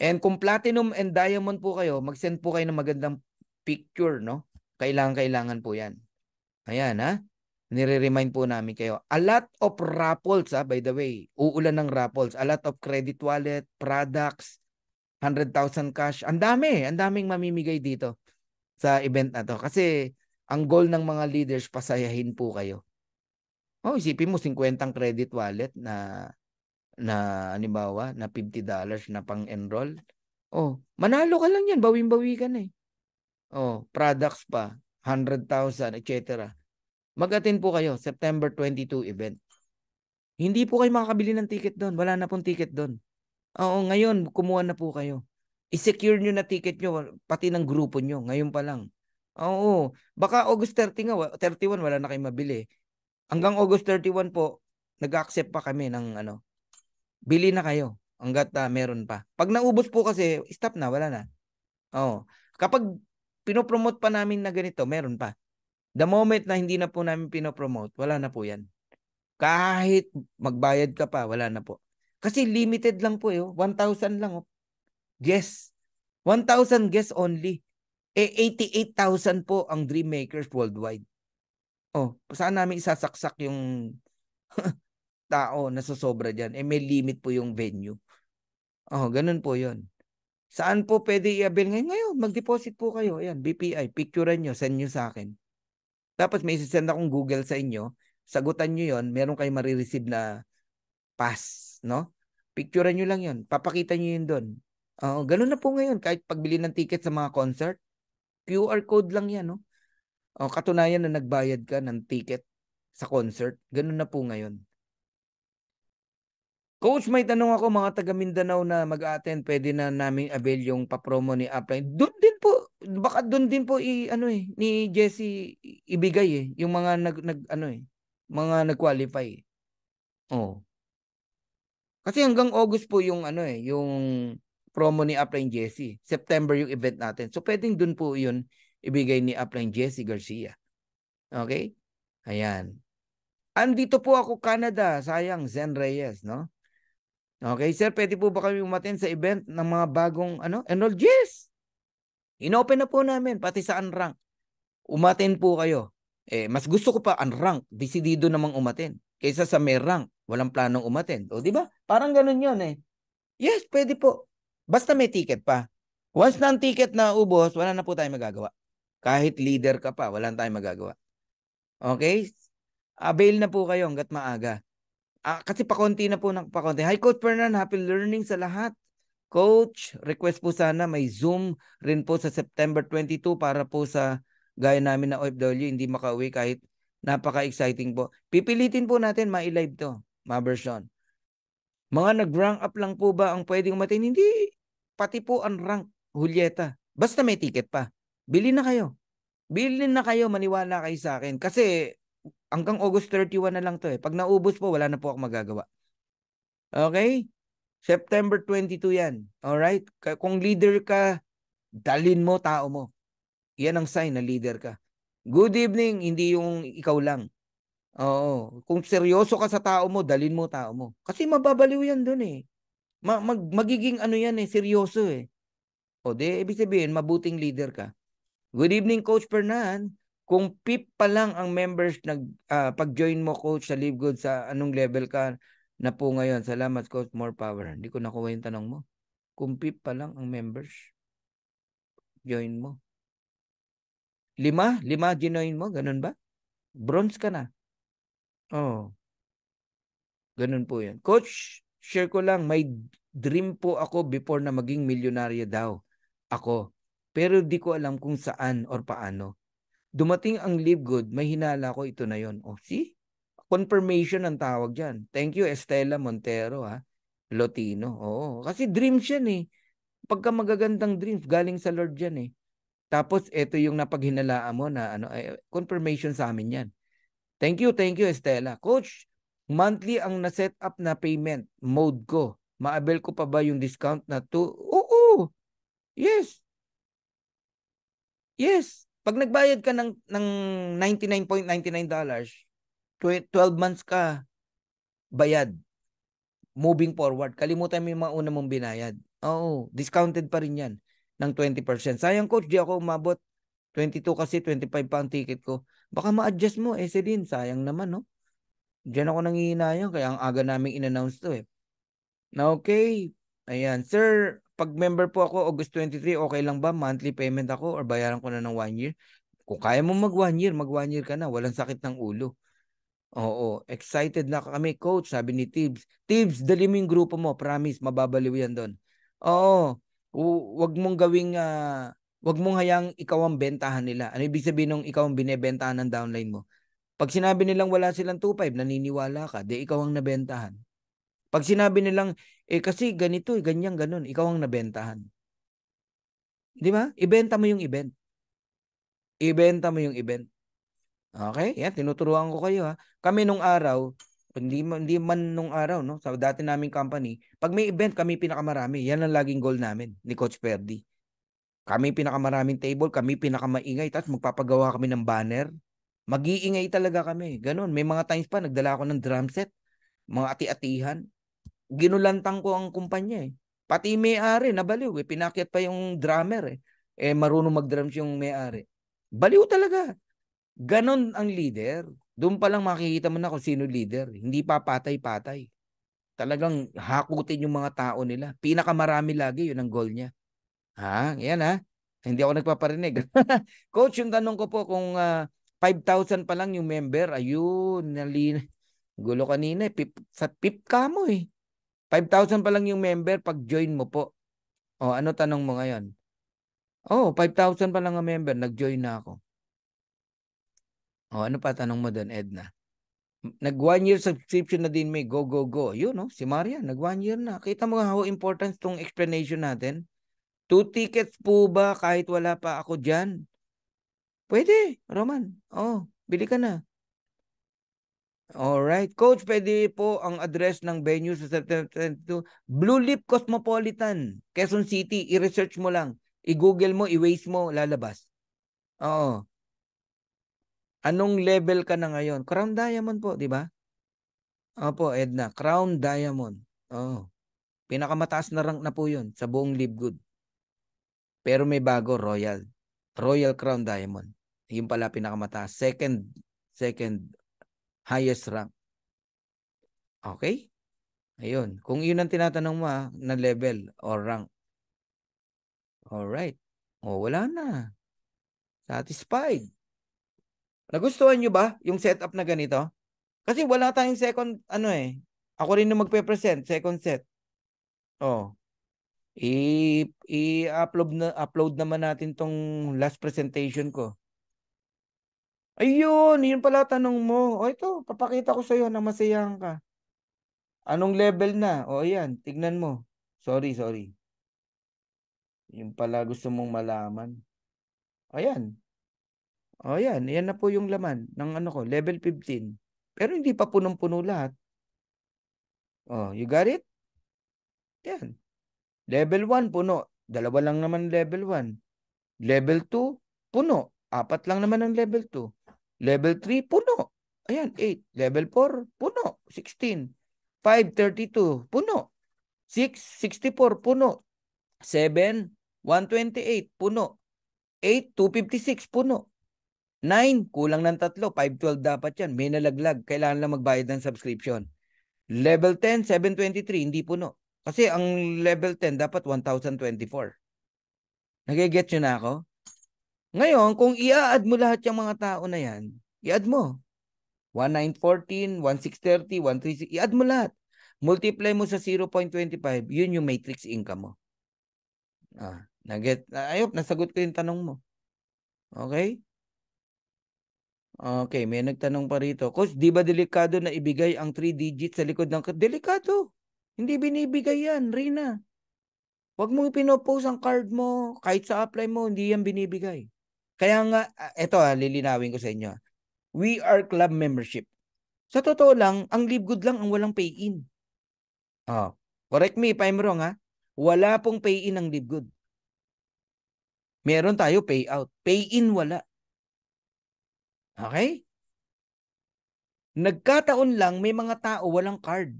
And kung platinum and diamond po kayo, mag-send po kayo ng magandang picture, no? Kailangan po yan. Ayan, ha? Nire-remind po namin kayo. A lot of raffles, by the way. Uulan ng raffles. A lot of credit wallet, products, 100,000 cash. Ang daming mamimigay dito sa event na to. Kasi ang goal ng mga leaders, pasayahin po kayo. Oh, isipin mo, 50 credit wallet na halimbawa, na $50 na pang-enroll. Oh, manalo ka lang yan. Bawing-bawi ka na eh. Oh, products pa, 100,000, etc. Mag-attend po kayo, September 22 event. Hindi po kayo makakabili ng ticket doon. Wala na pong ticket doon. Oo, ngayon, kumuha na po kayo. I-secure nyo na ticket nyo, pati ng grupo nyo. Ngayon pa lang. Oo, baka August 30 nga, 31, wala na kayo mabili. Hanggang August 31 po, nag-accept pa kami ng bili na kayo hanggat meron pa. Pag naubos po kasi, stop na, wala na. Oo. Kapag pinopromote pa namin na ganito, meron pa. The moment na hindi na po namin pinopromote, wala na po yan. Kahit magbayad ka pa, wala na po. Kasi limited lang po 1,000 lang. Guess. 1,000 guess only. 88,000 po ang Dream Makers worldwide. Oh, saan namin isasaksak yung tao na sosobra dyan? May limit po yung venue. Oh, ganun po yon. Saan po pwede i-avail ngayon? Ngayon, mag-deposit po kayo. Ayan, BPI. Picturean nyo, send nyo sa akin. Tapos may send akong Google sa inyo. Sagutan nyo yon, meron kayo marireceive na pass, no? Picturean nyo lang yon. Papakita nyo yun doon. Ganun na po ngayon. Kahit pagbili ng ticket sa mga concert, QR code lang yan, no? Katunayan na nagbayad ka ng ticket sa concert. Ganun na po ngayon. Coach, may tanong ako, mga taga Mindanao na mag-attend, pwede na namin avail yung papromo ni Upline. Doon din po, baka doon din po ni Jesse ibigay yung mga mga nag-qualify. Oh. Kasi hanggang August po yung yung promo ni Upline Jesse. September yung event natin. So pwedeng doon po yun ibigay ni Upline Jesse Garcia. Okay? Ayan. Andito po ako, Canada. Sayang, Zen Reyes, no? Okay, sir, pwede po ba kami umaten sa event ng mga bagong enroll? Yes! Inopen na po namin, pati sa unrank. Umaten po kayo. Mas gusto ko pa unrank, desidido namang umaten. Kaysa sa may rank, walang planong umaten. O, di ba? Parang ganun yun eh. Yes, pwede po. Basta may ticket pa. Once na ang ticket na ubos, wala na po tayong magagawa. Kahit leader ka pa, wala na tayong magagawa. Okay? Avail na po kayo hanggat maaga. Kasi pakonti na po ng pakonti. Hi, Coach Fernan. Happy learning sa lahat. Coach, request po sana may Zoom rin po sa September 22 para po sa gaya namin na OFW, hindi makauwi kahit napaka-exciting po. Pipilitin po natin ma-live to, ma-version. Mga nag-rank up lang po ba ang pwedeng umatin? Hindi. Pati po ang rank, Julieta. Basta may ticket pa. Bili na kayo. Bili na kayo, maniwala kayo sa akin. Kasi hanggang August 31 na lang to eh. Pag naubos po, wala na po ako magagawa. Okay? September 22 yan. Alright? Kung leader ka, dalin mo tao mo. Yan ang sign na leader ka. Good evening, hindi yung ikaw lang. Oo. Kung seryoso ka sa tao mo, dalin mo tao mo. Kasi mababaliw yan dun eh. Magiging yan eh, seryoso eh. O de, ibig sabihin, mabuting leader ka. Good evening, Coach Fernan. Kung PIP pa lang ang members pag-join mo, Coach, sa Live Good, sa anong level ka na po ngayon? Salamat, Coach. More power. Hindi ko nakuha yung tanong mo. Kung PIP pa lang ang members, join mo. 5 ginoin mo? Ganun ba? Bronze ka na. Oh, ganun po yan. Coach, share ko lang, may dream po ako before na maging milyonaryo daw. Ako. Pero di ko alam kung saan or paano. Dumating ang Live Good, may hinala ko, ito na yon. Oh, see? Confirmation ang tawag dyan. Thank you, Estela Montero, ha? Lotino. Oo. Kasi dreams yan eh. Pagka magagandang dreams, galing sa Lord yan eh. Tapos, ito yung napaghinalaan mo na confirmation sa amin yan. Thank you, Estela. Coach, monthly ang na-set up na payment mode ko. Ma-avail ko pa ba yung discount na to? Oo. Yes. Yes. Pag nagbayad ka ng $99.99, 12 months ka bayad. Moving forward. Kalimutan mo yung mga una mong binayad. Oo. Discounted pa rin yan ng 20%. Sayang, Coach, di ako umabot. 22 kasi 25 pa ang ticket ko. Baka ma-adjust mo, Celine. Sayang naman, no? Diyan ako nangihinayang kaya ang aga naming in-announce to eh. Na okay. Ayan. Sir, pag member po ako August 23, okay lang ba? Monthly payment ako or bayaran ko na ng 1 year? Kung kaya mo mag 1 year, mag 1 year ka na. Walang sakit ng ulo. Oo. Excited na kami, Coach. Sabi ni Tibbs. Tibbs, dali mo yung grupo mo. Promise, mababaliw yan doon. Oo. Wag mong gawing wag mong hayang ikaw ang bentahan nila. Ano ibig sabihin nung ikaw ang binebentahan ng downline mo? Pag sinabi nilang wala silang 2.5, naniniwala ka, di ikaw ang nabentahan. Pag sinabi nilang, kasi ganito, ganyan, ganun, ikaw ang nabentahan. Di ba? Ibenta mo yung event. Ibenta mo yung event. Okay? Yan, tinuturuan ko kayo ha. Kami nung araw, hindi man nung araw, no? Sa dati naming company, pag may event, kami pinakamarami. Yan ang laging goal namin ni Coach Perdi. Kami pinakamaraming table, kami pinakamaingay, tapos magpapagawa kami ng banner. Mag-iingay talaga kami. Ganon. May mga times pa, nagdala ako ng drum set, mga ati-atihan. Ginulantang ko ang kumpanya eh. Pati may-ari, nabaliw eh. Pinakyat pa yung drummer eh. Marunong mag-drums yung may-ari. Baliw talaga. Ganon ang leader. Doon pa lang makikita mo na kung sino leader. Hindi pa patay-patay. Talagang hakutin yung mga tao nila. Pinakamarami lagi, yun ang goal niya. Yan ha. Hindi ako nagpaparinig. Coach, yung tanong ko po kung 5,000 pa lang yung member, ayun, gulo kanina eh. Sa PIP ka mo eh. 5,000 pa lang yung member pag join mo po. Ano tanong mo ngayon? 5,000 pa lang ang member, nag-join na ako. Ano pa tanong mo doon, Edna? Nag 1 year subscription na din may go. Yun, no? Si Maria, nag 1 year na. Kita mo how important tong explanation natin? 2 tickets po ba kahit wala pa ako dyan? Pwede, Roman. Bili ka na. Alright. Coach, pwede po ang address ng venue sa September 22. Blue Leaf Cosmopolitan, Quezon City. I-research mo lang. I-google mo, i-waste mo, lalabas. Oo. Anong level ka na ngayon? Crown Diamond po, di ba? Opo, Edna. Crown Diamond. Oh. Pinakamataas na rank na po yun sa buong Live Good. Pero may bago, Royal. Royal Crown Diamond. Yung pala pinakamataas. Second highest rank. Okay? Ayun. Kung yun ang tinatanong mo na level or rank. Alright. O, wala na. Satisfied. Nagustuhan nyo ba yung setup na ganito? Kasi wala tayong second, ako rin na magpe-present, second set. Oh. Upload naman natin tong last presentation ko. Ayun, yun pala tanong mo. O ito, papakita ko sa'yo na masayahan ka. Anong level na? O ayan, tignan mo. Sorry. Yung pala gusto mong malaman. Ayan. O ayan, yan na po yung laman ng level 15. Pero hindi pa punong-puno lahat. Oh, you got it? Yan. Level 1, puno. Dalawa lang naman level 1. Level 2, puno. 4 lang naman ang level 2. Level 3, puno. Ayan, 8. Level 4, puno. 16. 5, 32, puno. 6, 64, puno. 7, 128, puno. 8, 256, puno. 9, kulang ng 3. 512 dapat yan. May nalaglag. Kailangan lang magbayad ng subscription. Level 10, 723, hindi puno. Kasi ang level 10 dapat 1024. Nagigets nyo na ako? Ngayon, kung i-add mo lahat yung mga tao na yan, i-add mo. 1914, 1630, 136, i-add mo lahat. Multiply mo sa 0.25, yun yung matrix income mo. Ayop, nasagot ko yung tanong mo. Okay? Okay, may nagtanong pa rito. Coach, di ba delikado na ibigay ang 3 digits sa likod ng... Delikado. Hindi binibigay yan, Rina. Huwag mong ipinopost ang card mo. Kahit sa apply mo, hindi yan binibigay. Kaya nga, eto lilinawin ko sa inyo. We are club membership. Sa totoo lang, ang Live Good lang ang walang pay-in. Correct me if I'm wrong Wala pong pay-in ang Live Good. Meron tayo payout. Pay-in wala. Okay? Nagkataon lang may mga tao walang card.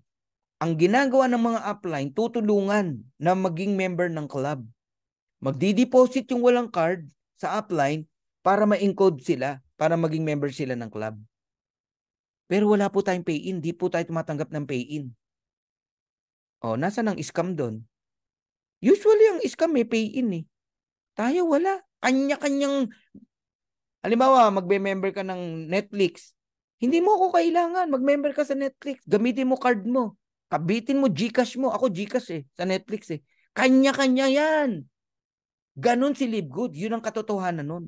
Ang ginagawa ng mga upline, tutulungan na maging member ng club. Magdi-deposit yung walang card sa upline para ma-encode sila, para maging member sila ng club. Pero wala po tayong pay-in. Di po tayo tumatanggap ng pay-in. Nasa ng scam doon? Usually ang scam may pay-in Tayo wala. Kanya-kanyang, halimbawa, magbe-member ka ng Netflix. Hindi mo ako kailangan. Mag-member ka sa Netflix. Gamitin mo card mo. Kabitin mo Gcash mo. Ako Gcash sa Netflix Kanya-kanya yan. Ganon si Live Good. Yun ang katotohanan nun.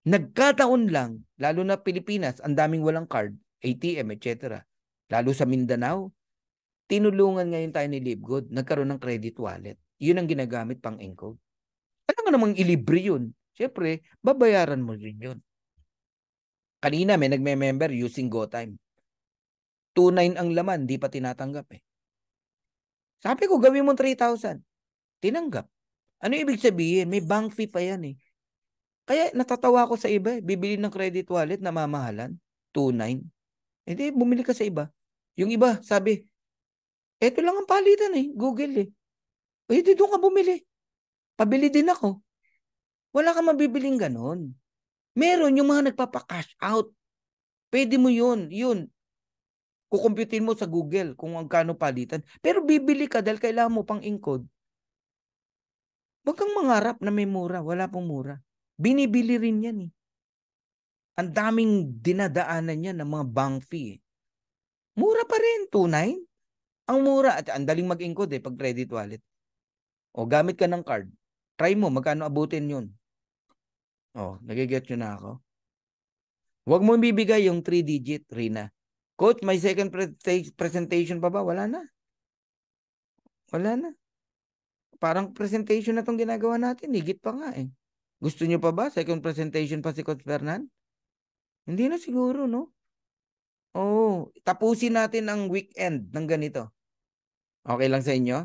Nagkataon lang, lalo na Pilipinas, ang daming walang card, ATM, etc. Lalo sa Mindanao, tinulungan ngayon tayo ni Live Good. Nagkaroon ng credit wallet. Yun ang ginagamit pang encode. Alam mo namang ilibre yun. Siyempre, babayaran mo rin yun. Kanina may nagme-member using GoTime. 2.9 ang laman, di pa tinatanggap Sabi ko, gawin mo 3,000. Tinanggap. Ano ibig sabihin? May bank fee pa yan Kaya natatawa ko sa iba Bibili ng credit wallet na mamahalan. 2.9. Hindi, bumili ka sa iba. Yung iba, sabi, eto lang ang palitan Google Pwede doon ka bumili. Pabili din ako. Wala ka mabibiling ganon. Meron yung mga nagpapa-cash out. Pwede mo yun. Kukumputin mo sa Google kung magkano palitan. Pero bibili ka dahil kailangan mo pang encode. Huwag kang mangarap na may mura. Wala pong mura. Binibili rin yan Ang daming dinadaanan yan ng mga bank fee Mura pa rin, 2.9. Ang mura at ang daling mag-encode pag credit wallet. Gamit ka ng card. Try mo, magkano abutin yun. Nagiget nyo na ako. Huwag mo bibigay yung 3-digit, Rina. Coach, may second presentation pa ba? Wala na. Wala na. Parang presentation na itong ginagawa natin. Higit pa nga Gusto nyo pa ba? Second presentation pa si Coach Fernan? Hindi na siguro, no? Tapusin natin ang weekend ng ganito. Okay lang sa inyo?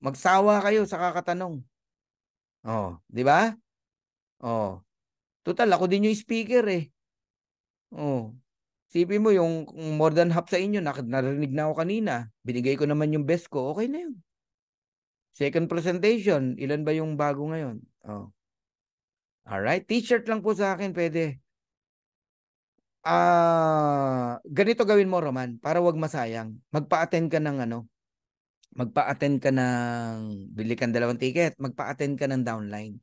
Magsawa kayo sa kakatanong. Di ba? Total, ako din yung speaker Oh. Sipin mo yung more than half sa inyo, narinig na ako kanina. Binigay ko naman yung best ko, okay na yun. Second presentation, ilan ba yung bago ngayon? Oh. Alright, t-shirt lang po sa akin, pwede. Ganito gawin mo, Roman, para wag masayang. Magpa-attend ka ng bili kang 2 ticket, magpa-attend ka ng downline.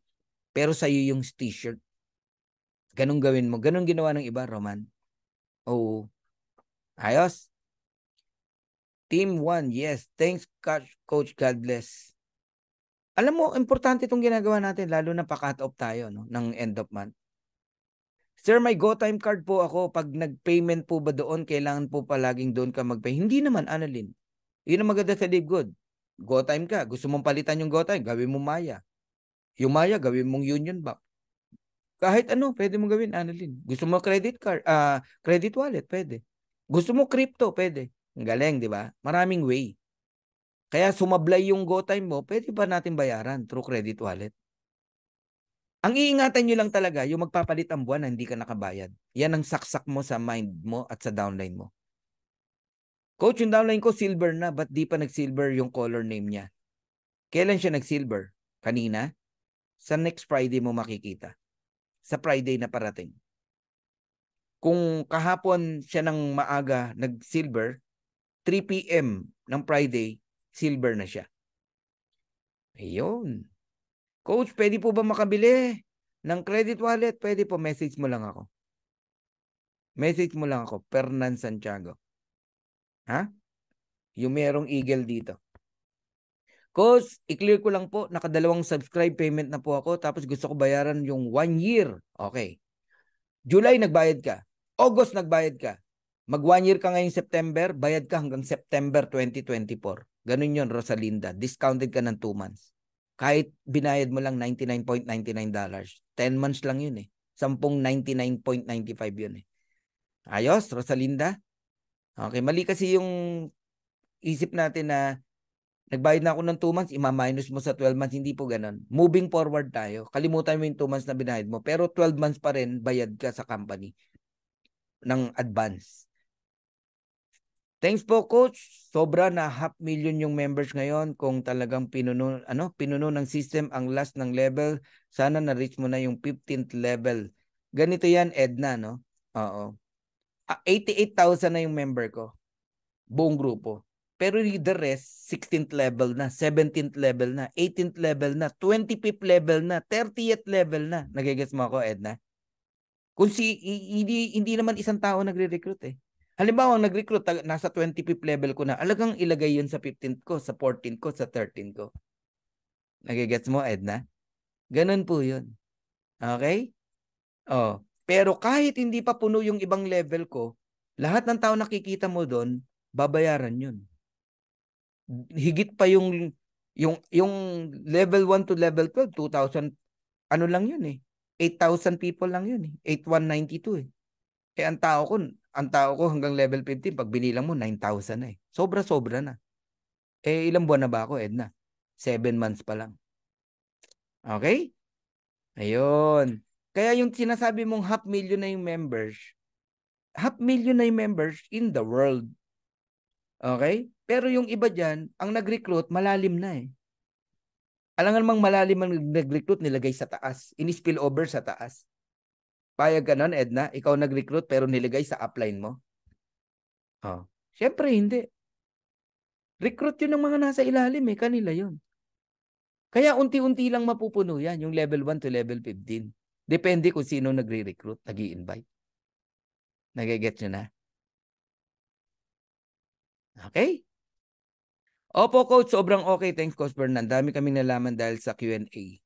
Pero sa'yo yung t-shirt. Ganun gawin mo. Ganun ginawa ng iba, Roman. Oo. Ayos. Team 1, yes. Thanks, Coach. God bless. Alam mo, importante itong ginagawa natin, lalo na pa-cut off tayo ng end of month. Sir, may GoTime card po ako. Pag nag-payment po ba doon, kailangan po palaging doon ka mag-pay? Hindi naman, Annalyn. Yun ang maganda sa Live Good. GoTime ka. Gusto mong palitan yung GoTime, gawin mo Maya. Yung Maya, gawin mong Union Bank. Kahit ano, pwede mo gawin, Annalyn. Gusto mo credit card, credit wallet, pwede. Gusto mo crypto, pwede. Ang galing, di ba? Maraming way. Kaya sumablay yung GoTime mo, pwede pa natin bayaran through credit wallet. Ang iingatan nyo lang talaga, yung magpapalit ang buwan na hindi ka nakabayad. Yan ang saksak mo sa mind mo at sa downline mo. Coach, yung downline ko, silver na. Ba't di pa nag-silver yung color name niya? Kailan siya nag-silver? Kanina? Sa next Friday mo makikita. Sa Friday na parating. Kung kahapon siya ng maaga nag-silver, 3 p.m. ng Friday, silver na siya. Ayun. Coach, pwede po ba makabili ng credit wallet? Pwede po, message mo lang ako. Message mo lang ako, Fernan Santiago. Ha? Yung merong eagle dito. Coach, i-clear ko lang po, nakadalawang subscribe payment na po ako, tapos gusto ko bayaran yung 1 year. Okay. July, nagbayad ka. August, nagbayad ka. Mag 1 year ka ngayong September, bayad ka hanggang September 2024. Ganun yun, Rosalinda. Discounted ka ng 2 months. Kahit binayad mo lang $99.99. 10 months lang yun eh. 10.99.95 yun eh. Ayos, Rosalinda? Okay, mali kasi yung isip natin na nagbayad na ako ng 2 months, ima-minus mo sa 12 months. Hindi po ganun. Moving forward tayo. Kalimutan mo yung 2 months na binayad mo. Pero 12 months pa rin, bayad ka sa company ng advance. Thanks po, Coach. Sobra na 500,000 yung members ngayon. Kung talagang pinuno ng system ang last ng level, sana na-reach mo na yung 15th level. Ganito yan, Edna, no? Oo. 88,000 na yung member ko. Buong grupo. Pero the rest, 16th level na, 17th level na, 18th level na, 25th level na, 30th level na. Nagigets mo ako, Edna? Kung hindi naman isang tao nagre-recruit eh. Halimbawa, nag-recruit, nasa 25th level ko na, alagang ilagay yun sa 15th ko, sa 14th ko, sa 13th ko. Nagigets mo, Edna? Ganun po yun. Okay? Oh. Pero kahit hindi pa puno yung ibang level ko, lahat ng tao nakikita mo doon, babayaran yun. Higit pa yung level 1 to level 12, 2,000, ano lang yun eh. 8,000 people lang yun eh. 8,192 eh. Eh ang tao ko hanggang level 15, pag binilang mo, 9,000 na eh. Sobra-sobra na. Eh ilang buwan na ba ako, Edna? 7 months pa lang. Okay? Ayun. Kaya yung sinasabi mong 500,000 na yung members, 500,000 na yung members in the world. Okay? Pero yung iba dyan, ang nag-recruit, malalim na eh. Alam nga namang malalim ang nag-recruit, nilagay sa taas. In-spill over sa taas. Payag ka nun, Edna? Ikaw nag-recruit pero nilagay sa upline mo? Oh. Siyempre, hindi. Recruit yun ng mga nasa ilalim eh. Kanila yun. Kaya unti-unti lang mapupuno yan, yung level 1 to level 15. Depende kung sino nagre-recruit, nag-i-invite. Nagigets nyo na? Okay? Opo, Coach. Sobrang okay. Thanks, Coach Bernan. Dami kaming nalaman dahil sa Q&A.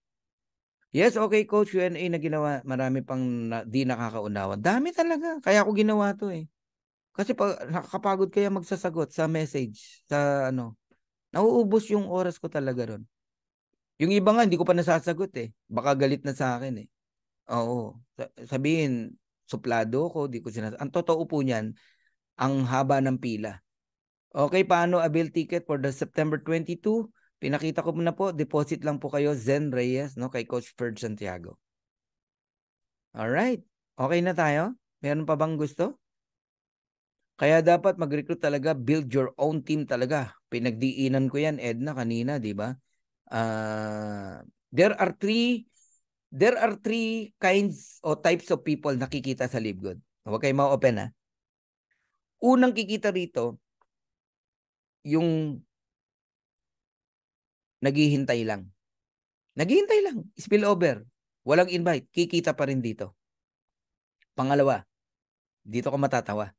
Yes, okay, Coach. Q&A na ginawa. Marami pang di nakakaunawa. Dami talaga. Kaya ako ginawa to eh. Kasi nakakapagod kaya magsasagot sa message. Sa nauubos yung oras ko talaga ron. Yung iba nga, hindi ko pa nasasagot eh. Baka galit na sa akin eh. Oo. Sabihin, suplado ko, di ko sinasagot. Ang totoo po niyan, ang haba ng pila. Okay, paano avail ticket for the September 22? Pinakita ko na po, deposit lang po kayo, Zen Reyes, no, kay Coach Ferd Santiago. Alright. Okay na tayo? Meron pa bang gusto? Kaya dapat mag-recruit talaga, build your own team talaga. Pinagdiinan ko yan, Edna, kanina, di ba? There are three kinds o types of people nakikita sa Live Good. Huwag kayo ma-open, ha? Unang kikita rito, yung naghihintay lang. Naghihintay lang. Spillover. Walang invite. Kikita pa rin dito. Pangalawa, dito ka matatawa.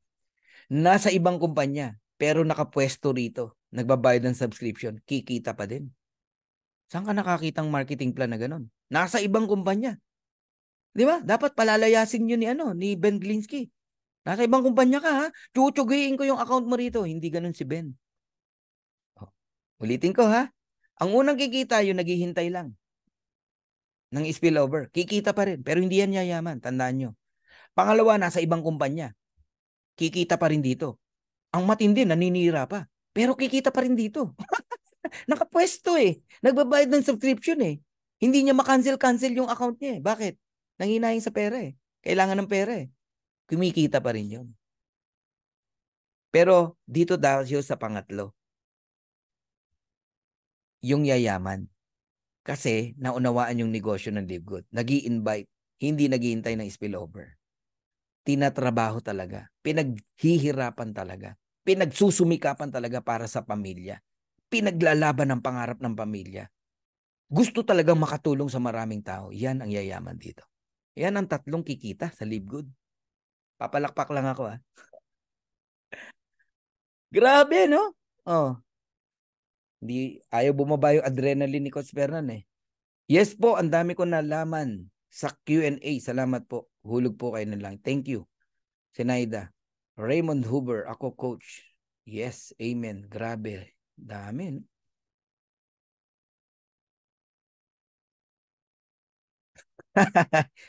Nasa ibang kumpanya, pero nakapwesto rito. Nagbabayad ng subscription. Kikita pa din. Saan ka nakakitang marketing plan na ganun? Nasa ibang kumpanya. Di ba? Dapat palalayasin yun ni Ben Glinsky. Nasa ibang kumpanya ka, ha? Chuchugiin ko yung account mo rito. Hindi ganun si Ben. Oh. Ulitin ko, ha? Ang unang kikita, yung naghihintay lang ng spillover. Kikita pa rin, pero hindi yan yayaman. Tandaan nyo. Pangalawa, nasa ibang kumpanya. Kikita pa rin dito. Ang matindi, naninira pa. Pero kikita pa rin dito. Nakapwesto eh. Nagbabayad ng subscription eh. Hindi niya makancel-cancel yung account niya eh. Bakit? Nanginayang sa pera eh. Kailangan ng pera eh. Kumikita pa rin yun. Pero dito dahil sa pangatlo. Yung yayaman. Kasi naunawaan yung negosyo ng Live Good. Nag-i-invite. Hindi nag-iintay ng spillover. Tinatrabaho talaga. Pinaghihirapan talaga. Pinagsusumikapan talaga para sa pamilya. Pinaglalaban ng pangarap ng pamilya. Gusto talagang makatulong sa maraming tao. Yan ang yayaman dito. Yan ang tatlong kikita sa Live Good. Papalakpak lang ako, ha. Grabe, no? Oh. Di, ayaw bumaba yung adrenaline ni Coach Fernan eh. Yes po, ang dami ko nalaman sa Q&A. Salamat po. Hulog po kayo na lang. Thank you. Sinaida. Raymond Huber, ako coach. Yes, amen. Grabe. Dami, no?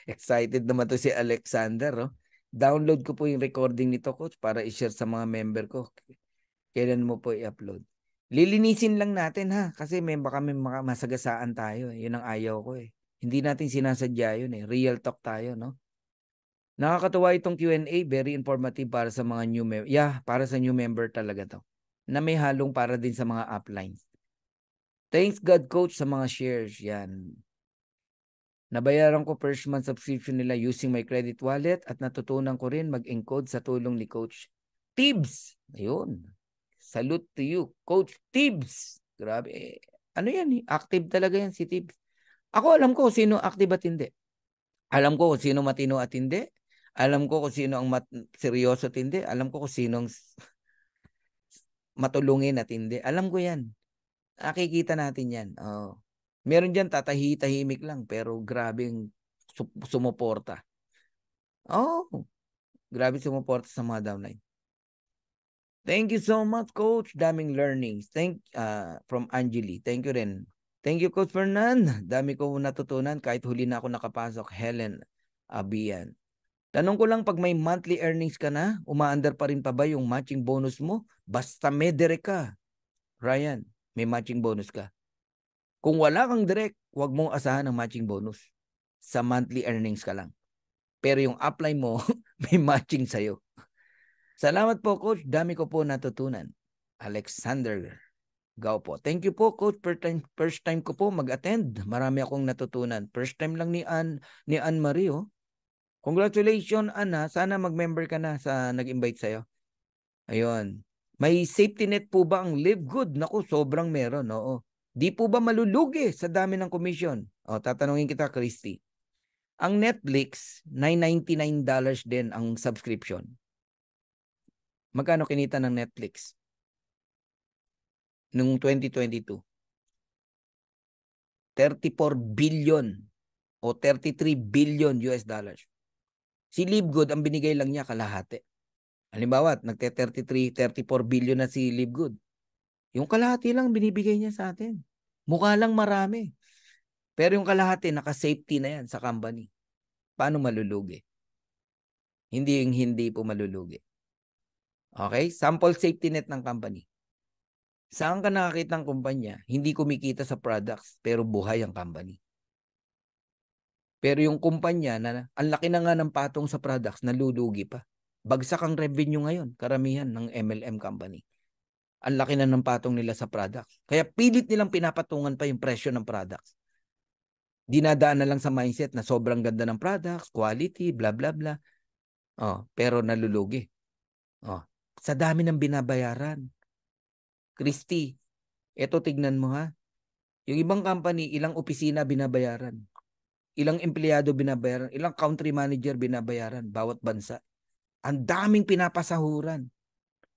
Excited naman to si Alexander, oh. Download ko po yung recording nito, coach, para i-share sa mga member ko. Kailan mo po i-upload? Lilinisin lang natin, ha, kasi baka may masagasaan tayo. Yun ang ayaw ko eh. Hindi natin sinasadya yun eh. Real talk tayo, no? Nakakatuwa itong Q&A, very informative para sa mga new member. Yeah, para sa new member talaga to. Na may halong para din sa mga uplines. Thanks God, coach, sa mga shares. Yan. Nabayaran ko first month subscription nila using my credit wallet at natutunan ko rin mag-encode sa tulong ni Coach Tibbs. Ayun. Salute to you, Coach Tibbs. Grabe. Ano yan? Active talaga yan si Tibbs. Ako alam ko sino active at hindi. Alam ko kung sino matino at hindi. Alam ko kung sino ang seryoso at hindi. Alam ko kung sino ang matulungin at hindi. Alam ko yan. Nakikita natin yan. Oh. Meron dyan tatahi-tahimik lang pero grabing sumuporta. Oh, grabe sumuporta sa mga downline. Thank you so much, Coach. Daming learnings. From Angeli. Thank you rin. Thank you, Coach Fernan. Dami ko natutunan kahit huli na ako nakapasok. Helen Abian. Tanong ko lang, pag may monthly earnings ka na, umaandar pa rin pa ba yung matching bonus mo? Basta may direct ka. Ryan, may matching bonus ka. Kung wala kang direct, huwag mong asahan ng matching bonus. Sa monthly earnings ka lang. Pero yung upline mo, may matching sa'yo. Salamat po, Coach. Dami ko po natutunan. Alexander Gao po. Thank you po, Coach. First time ko po mag-attend. Marami akong natutunan. First time lang ni Ann Marie. Oh. Congratulations, Anna. Sana mag-member ka na sa nag-invite sa'yo. Ayun. May safety net po ba ang Live Good? Naku, sobrang meron. Oo. Di po ba malulugi sa dami ng commission? O, tatanungin kita, Christy. Ang Netflix, $999 din ang subscription. Magkano kinita ng Netflix? Noong 2022? 34 billion o 33 billion US dollars. Si Live Good, ang binigay lang niya kalahati. Halimbawa, nagte-33, 34 billion na si Live Good. Yung kalahati lang binibigay niya sa atin. Mukha lang marami. Pero yung kalahati, naka-safety na yan sa company. Paano malulugi? Hindi po malulugi. Okay? Sample safety net ng company. Saan ka nakakita ng kumpanya? Hindi kumikita sa products, pero buhay ang company. Pero yung kumpanya na ang laki na nga ng patong sa products, nalulugi pa. Bagsak ang revenue ngayon, karamihan ng MLM company. Ang laki na ng patong nila sa products. Kaya pilit nilang pinapatungan pa yung presyo ng products. Dinadaan na lang sa mindset na sobrang ganda ng products, quality, blah, blah, blah. Pero nalulugi. Sa dami ng binabayaran. Christy, eto tignan mo ha. Yung ibang company, ilang opisina binabayaran. Ilang empleyado binabayaran. Ilang country manager binabayaran. Bawat bansa. Ang daming pinapasahuran.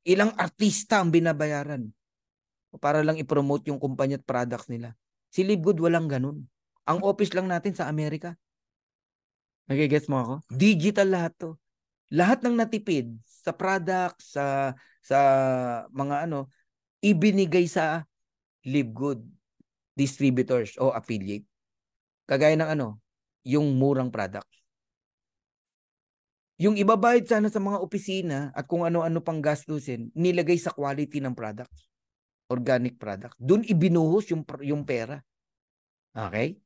Ilang artista ang binabayaran. Para lang i-promote yung kumpanya at products nila. Si Livegood walang ganun. Ang office lang natin sa Amerika. Nagigets mo ako? Digital lahat to. Lahat ng natipid sa products, sa mga ibinigay sa Livegood distributors o affiliate. Kagaya ng yung murang product. Yung ibabayad sana sa mga opisina at kung ano-ano pang gastusin, nilagay sa quality ng product. Organic product. Doon ibinuhos yung pera. Okay?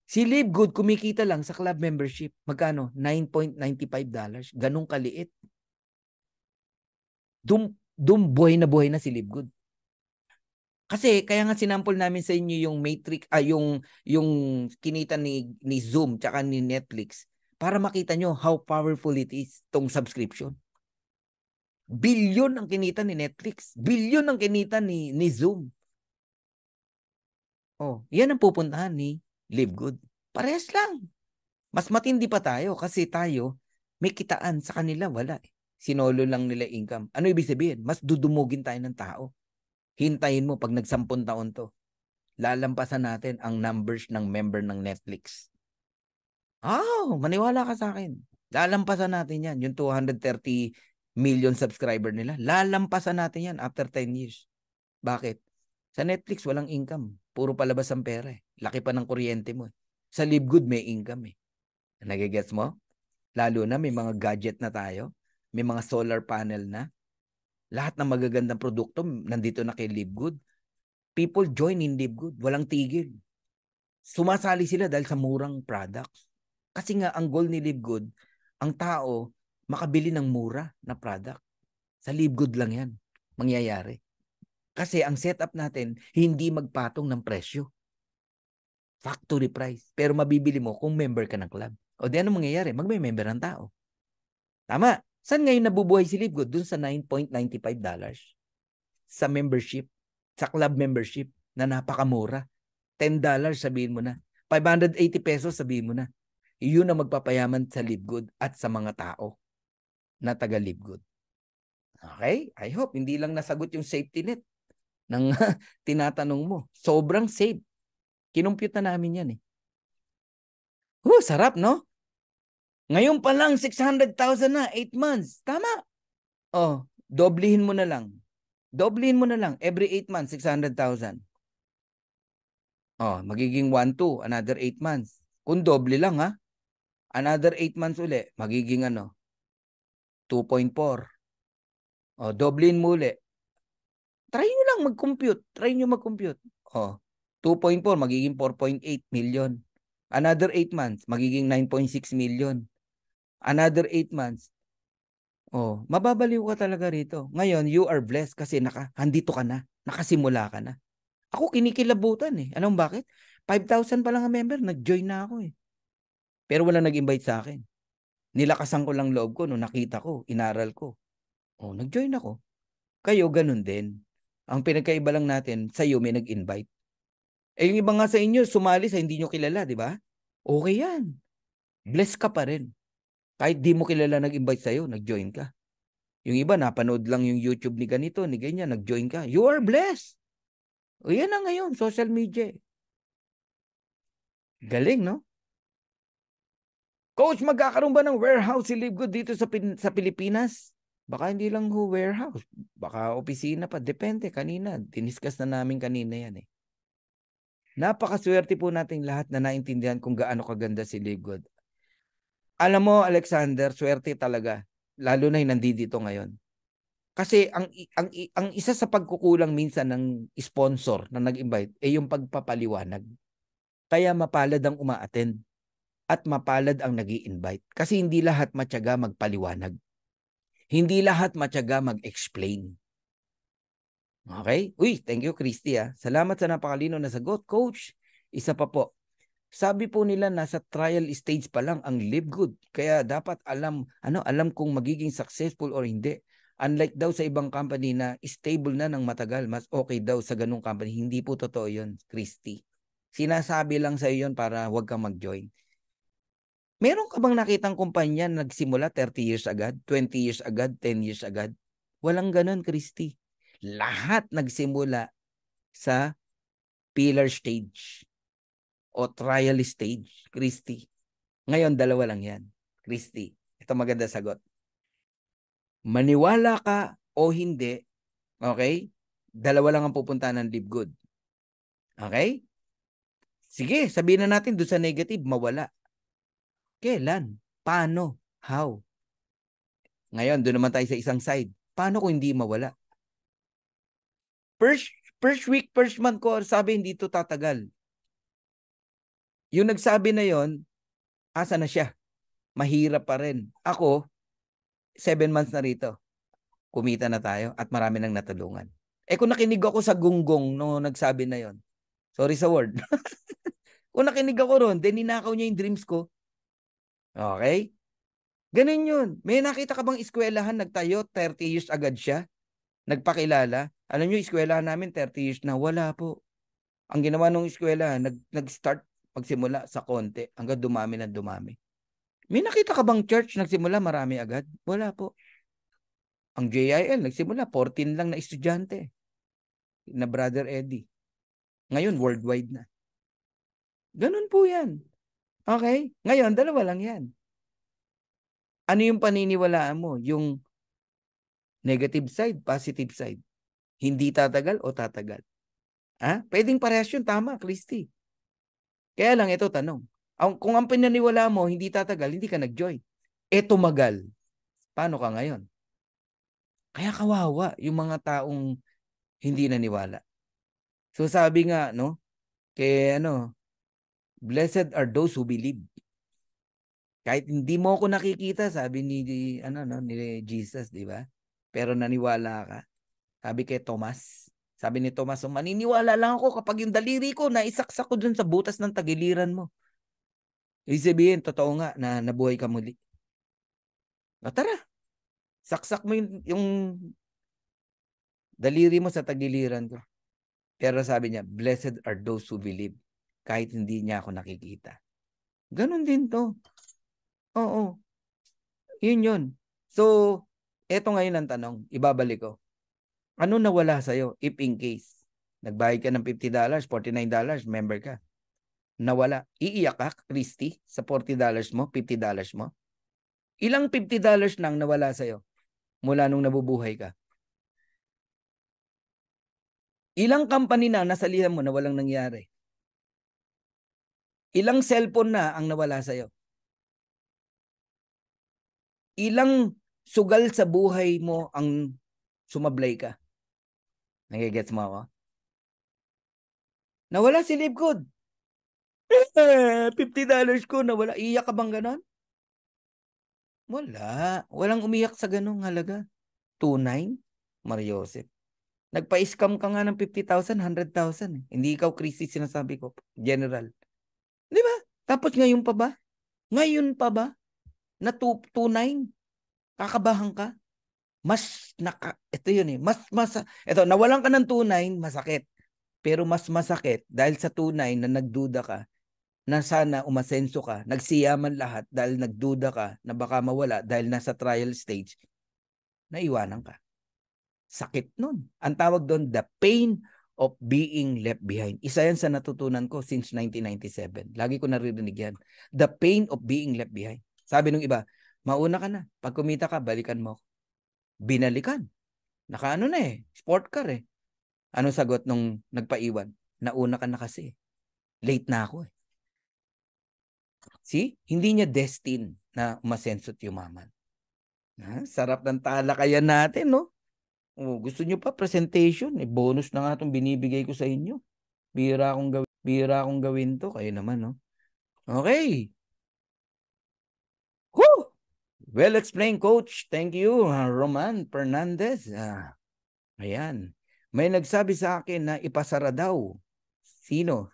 Si Livegood kumikita lang sa club membership. Magkano? $9.95. Ganong kaliit. Doon buhay na si Livegood. Kasi kaya nga sinampol namin sa inyo yung matrix, yung kinita ni Zoom tsaka ni Netflix para makita nyo how powerful it is tong subscription. Bilyon ang kinita ni Netflix. Bilyon ang kinita ni Zoom. Yan ang pupuntahan ni Livegood. Parehas lang. Mas matindi pa tayo kasi tayo may kitaan, sa kanila wala. Sinolo lang nila income. Ano ibig sabihin? Mas dudumugin tayo ng tao. Hintayin mo pag nag-10 taon to. Lalampasan natin ang numbers ng member ng Netflix. Maniwala ka sa akin. Lalampasan natin yan. Yung 230 million subscriber nila. Lalampasan natin yan after 10 years. Bakit? Sa Netflix, walang income. Puro palabas ang pera. Laki pa ng kuryente mo. Sa Livegood, may income. Nagigets mo? Lalo na may mga gadget na tayo. May mga solar panel na. Lahat ng magagandang produkto nandito na kay Livegood. People join in Livegood. Walang tigil. Sumasali sila dahil sa murang products. Kasi nga, ang goal ni Livegood, ang tao makabili ng mura na product. Sa Livegood lang yan mangyayari. Kasi ang setup natin, hindi magpatong ng presyo. Factory price. Pero mabibili mo kung member ka ng club. O di ano mangyayari? Magme-member ang tao. Tama. Saan ngayon nabubuhay si Livegood? Dun sa $9.95 sa membership, sa club membership na napakamura. $10 sabihin mo na. 580 pesos sabihin mo na. Yun ang magpapayaman sa Livegood at sa mga tao na taga Livegood. Okay? I hope hindi lang nasagot yung safety net ng tinatanong mo. Sobrang safe. Kinumpute na namin yan eh. Sarap, no? Ngayon pa lang, 600,000 na, 8 months. Tama. Doblehin mo na lang. Doblehin mo na lang. Every 8 months, 600,000. Magiging 1-2, another 8 months. Kung doble lang ha, another 8 months uli, magiging 2.4. Doblehin mo uli. Try nyo lang mag-compute. 2.4, magiging 4.8 million. Another 8 months, magiging 9.6 million. Another 8 months. Mababaliw ka talaga rito. Ngayon, you are blessed kasi handito ka na. Nakasimula ka na. Ako kinikilabutan eh. Anong bakit? 5,000 pa lang ang member, nag-join na ako eh. Pero wala nag-invite sa akin. Nilakasan ko lang loob ko nung nakita ko, inaral ko. Nag-join ako. Kayo, ganun din. Ang pinagkaiba lang natin, sa'yo may nag-invite. Yung iba nga sa inyo, sumali sa hindi nyo kilala, di ba? Okay yan. Bless ka pa rin. Kahit di mo kilala nag-invite sa'yo, nag-join ka. Yung iba, napanood lang yung YouTube ni ganito, ni ganyan, nag-join ka. You are blessed. Yan na ngayon, social media. Galing, no? Coach, magkakaroon ba ng warehouse si Livegood dito sa Pilipinas? Baka hindi lang warehouse. Baka opisina pa. Depende, kanina. Diniscuss na namin kanina yan eh. Napakaswerte po nating lahat na naintindihan kung gaano kaganda si Livegood. Alam mo, Alexander, swerte talaga. Lalo na yung nandito ngayon. Kasi ang isa sa pagkukulang minsan ng sponsor na nag-invite ay yung pagpapaliwanag. Kaya mapalad ang umaattend. at mapalad ang nag-i-invite. Kasi hindi lahat matyaga magpaliwanag. Hindi lahat matyaga mag-explain. Okay? Uy, thank you, Christy. Salamat sa napakalino na sagot, Coach. Isa pa po. Sabi po nila nasa trial stage pa lang ang Live Good. Kaya dapat alam kung magiging successful or hindi. Unlike daw sa ibang company na stable na ng matagal, mas okay daw sa ganung company. Hindi po totoo yun, Christy. Sinasabi lang sa iyo yun para huwag kang mag-join. Meron ka bang nakitang kumpanya na nagsimula 30 years agad, 20 years agad, 10 years agad? Walang ganun, Christy. Lahat nagsimula sa pillar stage o trial stage, Christy. Ngayon, dalawa lang yan, Christy. Ito maganda sagot. Maniwala ka o hindi, okay? Dalawa lang ang pupunta ng Live Good. Okay? Sige, sabihin na natin doon sa negative, mawala. Kailan? Paano? How? Ngayon, doon naman tayo sa isang side. Paano kung hindi mawala? First week, first month ko, sabi hindi ito tatagal. Yung nagsabi na yon, asa na siya? Mahirap pa rin. Ako, 7 months na rito. Kumita na tayo at marami nang natulungan. Kung nakinig ako sa gunggong no nagsabi na yon, sorry sa word. Kung nakinig ako ron, then ninakaw niya yung dreams ko. Okay? Ganun yun. May nakita ka bang eskwelahan nagtayo, 30 years agad siya? Nagpakilala? Alam nyo, eskwelahan namin 30 years na. Wala po. Ang ginawa ng eskwelahan, nag-start pagsimula sa konti hanggang dumami na dumami. May nakita ka bang church nagsimula marami agad? Wala po. Ang JIL nagsimula 14 lang na estudyante na Brother Eddie. Ngayon worldwide na. Ganun po yan. Okay? Ngayon dalawa lang yan. Ano yung paniniwalaan mo? Yung negative side, positive side. Hindi tatagal o tatagal? Pwedeng parehas yun. Tama, Christy. Kaya lang ito tanong. Kung ang pinaniwala mo hindi tatagal, hindi ka nag-join. Tumagal. Paano ka ngayon? Kaya kawawa yung mga taong hindi naniwala. So sabi nga, no, blessed are those who believe. Kahit hindi mo ako nakikita, sabi ni Jesus, di ba? Pero naniwala ka. Sabi kay Thomas. Sabi ni Thomas, maniniwala lang ako kapag yung daliri ko naisaksak ko dun sa butas ng tagiliran mo. Ibig sabihin, totoo nga na nabuhay ka muli. Tara, saksak mo yung daliri mo sa tagiliran ko. Pero sabi niya, blessed are those who believe. Kahit hindi niya ako nakikita. Ganon din to. Oo. Yun. So, eto ngayon ang tanong. Ibabalik ko. Ano nawala sa'yo if in case? Nagbayad ka ng $50, $49, member ka. Nawala. Iiyak ka, Christy, sa $40 mo, $50 mo? Ilang $50 nang nawala sa'yo mula nung nabubuhay ka? Ilang company na nasalihan mo na walang nangyari? Ilang cellphone na ang nawala sa'yo? Ilang sugal sa buhay mo ang sumablay ka? Nagigets mo ako? Nawala si Live Good. $50 ko nawala. Iyak ka bang ganon? Wala. Walang umiyak sa ganong halaga. 2.9? Mariosep. Nagpa-scam ka nga ng 50,000, 100,000. Hindi ikaw, Chrissy, sinasabi ko. General. Di ba? Tapos ngayon pa ba? Ngayon pa ba? Na 2.9? Kakabahan ka? Ito yun eh. Ito, nawalan ka ng 2.9, masakit. Pero mas masakit dahil sa 2.9 na nagduda ka, na sana umasenso ka, nagsiyaman lahat dahil nagduda ka na baka mawala dahil nasa trial stage, naiwanan ka. Sakit nun. Ang tawag doon, the pain of being left behind. Isa yan sa natutunan ko since 1997. Lagi ko naririnig yan. The pain of being left behind. Sabi nung iba, mauna ka na. Pag kumita ka, balikan mo. Binalikan. Nakaano na eh. Sport car eh. Ano sagot nung nagpaiwan? Nauna ka na kasi. Late na ako eh. See? Hindi niya destined na umasenso't yumaman. Sarap ng talakayan natin, no? Gusto niyo pa presentation? Bonus na nga itong binibigay ko sa inyo. Bira akong gawin to. Kayo naman, no? Okay. Well explained, Coach. Thank you, Roman Fernandez. Ayan. May nagsabi sa akin na ipasara daw. Sino?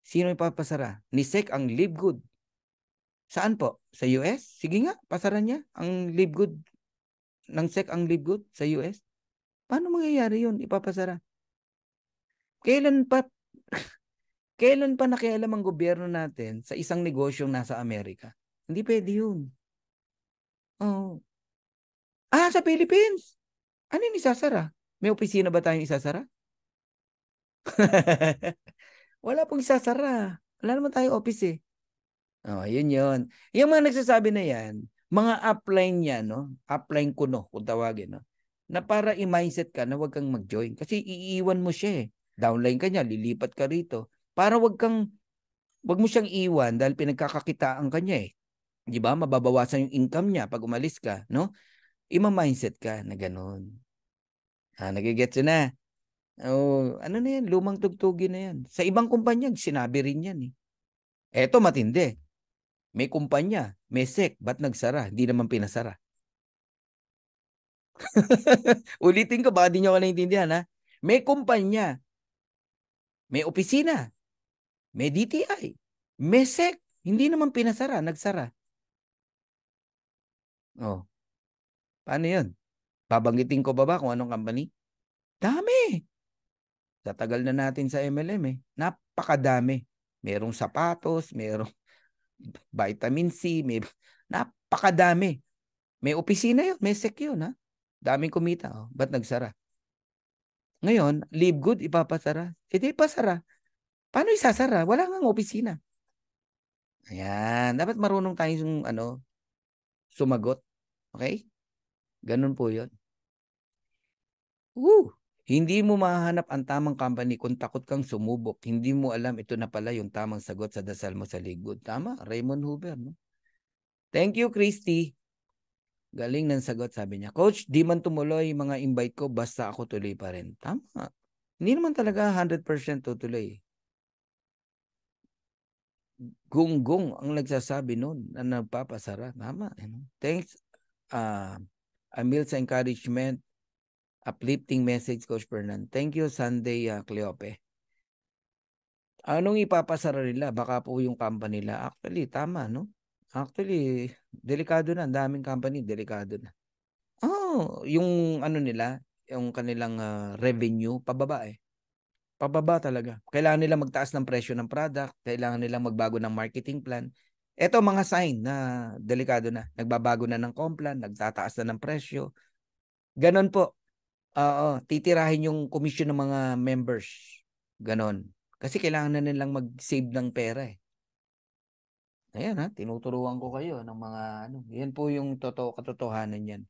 Sino ipapasara? Ni Sec ang Live Good. Saan po? Sa US? Sige nga, pasara niya ang Live Good. Ng Sec ang Live Good sa US. Paano mangyayari yun? Ipapasara. Kailan pa kailan pa nakialam ang gobyerno natin sa isang negosyong nasa Amerika? Hindi pwede yun. Oh. Sa Philippines. Ano yung isasara? May opisina ba tayong isasara? Wala pong isasara. Wala naman tayong office eh. Yun yun. Yung mga nagsasabi na yan, mga upline niya, no? Upline ko, no? Kung tawagin, no? Na para i-mindset ka na wag kang mag-join. Kasi iiwan mo siya eh. Downline ka niya, lilipat ka rito. Para wag mo siyang iwan dahil pinagkakakitaan ka niya eh. Di ba? Mababawasan yung income niya pag umalis ka, no? Ima-mindset ka na ganun. Nagigets na. Ano na yan? Lumang tugtugin na yan. Sa ibang kumpanya, sinabi rin yan eh. Eto matindi. May kumpanya, may Sec, ba't nagsara? Hindi naman pinasara. Ulitin ko, baka di nyo ako naintindihan ha. May kumpanya, may opisina, may DTI, may Sec, hindi naman pinasara, nagsara. Paano yun? Babanggitin ko ba kung anong company? Dami. Sa tagal na natin sa MLM eh. Napakadami. Merong sapatos, merong vitamin C, napakadami. May opisina yun, may Sec yun ha. Daming kumita. Ba't nagsara? Ngayon, Live Good, ipapasara. Di pasara. Paano isasara? Wala nga opisina. Ayan. Dapat marunong tayong sumagot. Okay? Ganun po yun. Hindi mo mahanap ang tamang company kung takot kang sumubok. Hindi mo alam ito na pala yung tamang sagot sa dasal mo sa Live Good. Tama, Raymond Hoover. No? Thank you, Christy. Galing ng sagot, sabi niya. Coach, di man tumuloy mga invite ko, basta ako tuloy pa rin. Tama. Hindi naman talaga 100% tutuloy. Gunggong ang nagsasabi noon na nagpapasara. Tama. Thanks, Amil, sa encouragement. Uplifting message, Coach Fernan. Thank you, Sunday Cleope. Anong ipapasara nila? Baka po yung company nila. Actually, tama, no? Actually, delikado na. Ang daming company, delikado na. Yung nila, yung kanilang revenue, pababa eh. Pababa talaga. Kailangan nila magtaas ng presyo ng product, kailangan nilang magbago ng marketing plan. Ito mga sign na delikado na. Nagbabago na ng complan, nagtataas na ng presyo. Ganon po. Titirahin yung commission ng mga members. Ganon. Kasi kailangan na nilang mag-save ng pera eh. Ayan tinuturuan ko kayo ng mga Yan po yung katotohanan yan.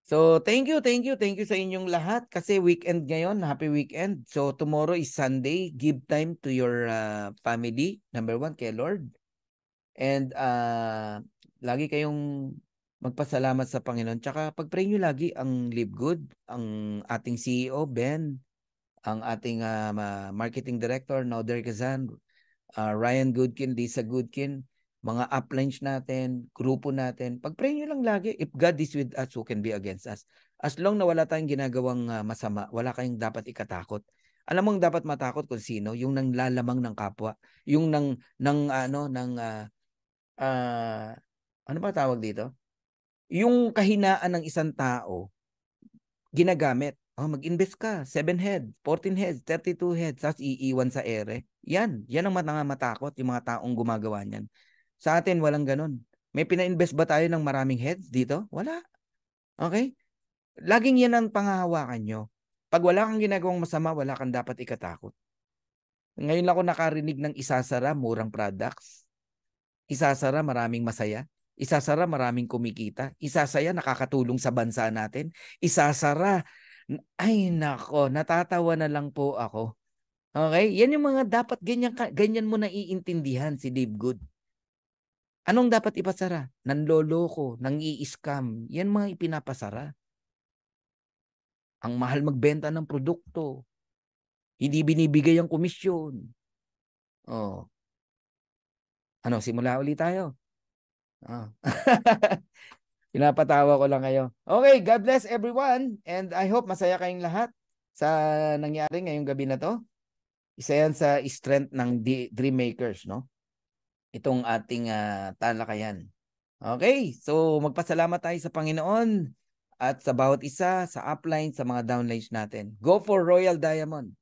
So, thank you sa inyong lahat kasi weekend ngayon, happy weekend. So, tomorrow is Sunday. Give time to your family. Number 1, kay Lord. And lagi kayong magpasalamat sa Panginoon. Tsaka pag-pray nyo lagi ang Live Good, ang ating CEO, Ben, ang ating marketing director, Noder Kazan, Ryan Goodkin, Lisa Goodkin, mga uplines natin, grupo natin, pag-pray nyo lang lagi, if God is with us, who can be against us? As long na wala tayong ginagawang masama, wala kayong dapat ikatakot. Alam mo ang dapat matakot kung sino? Yung nanglalamang ng kapwa. Yung ano ba tawag dito? Yung kahinaan ng isang tao, ginagamit. Mag-invest ka, 7 heads, 14 heads, 32 heads, tapos iiwan sa ere. Yan ang matakot, yung mga taong gumagawa niyan. Sa atin, walang ganun. May pina-invest ba tayo ng maraming heads dito? Wala. Okay? Laging yan ang panghahawakan nyo. Pag wala kang ginagawang masama, wala kang dapat ikatakot. Ngayon ako nakarinig ng isasara, murang products. Isasara, maraming masaya. Isasara, maraming kumikita. Isasaya, nakakatulong sa bansa natin. Isasara, ay nako, natatawa na lang po ako. Okay? Yan yung mga dapat ganyan mo na iintindihan si Dave Good. Anong dapat ipasara? Nanloloko, nang-i-scam. Yan mga ipinapasara. Ang mahal magbenta ng produkto. Hindi binibigay ang komisyon. Simula ulit tayo. Ah. Pinapatawa ko lang kayo. Okay, God bless everyone and I hope masaya kayong lahat sa nangyari ngayong gabi na to. Isa yan sa strength ng Dream Makers, no? Itong ating talakayan. Okay, so magpasalamat tayo sa Panginoon at sa bawat isa, sa upline, sa mga downlines natin. Go for Royal Diamond.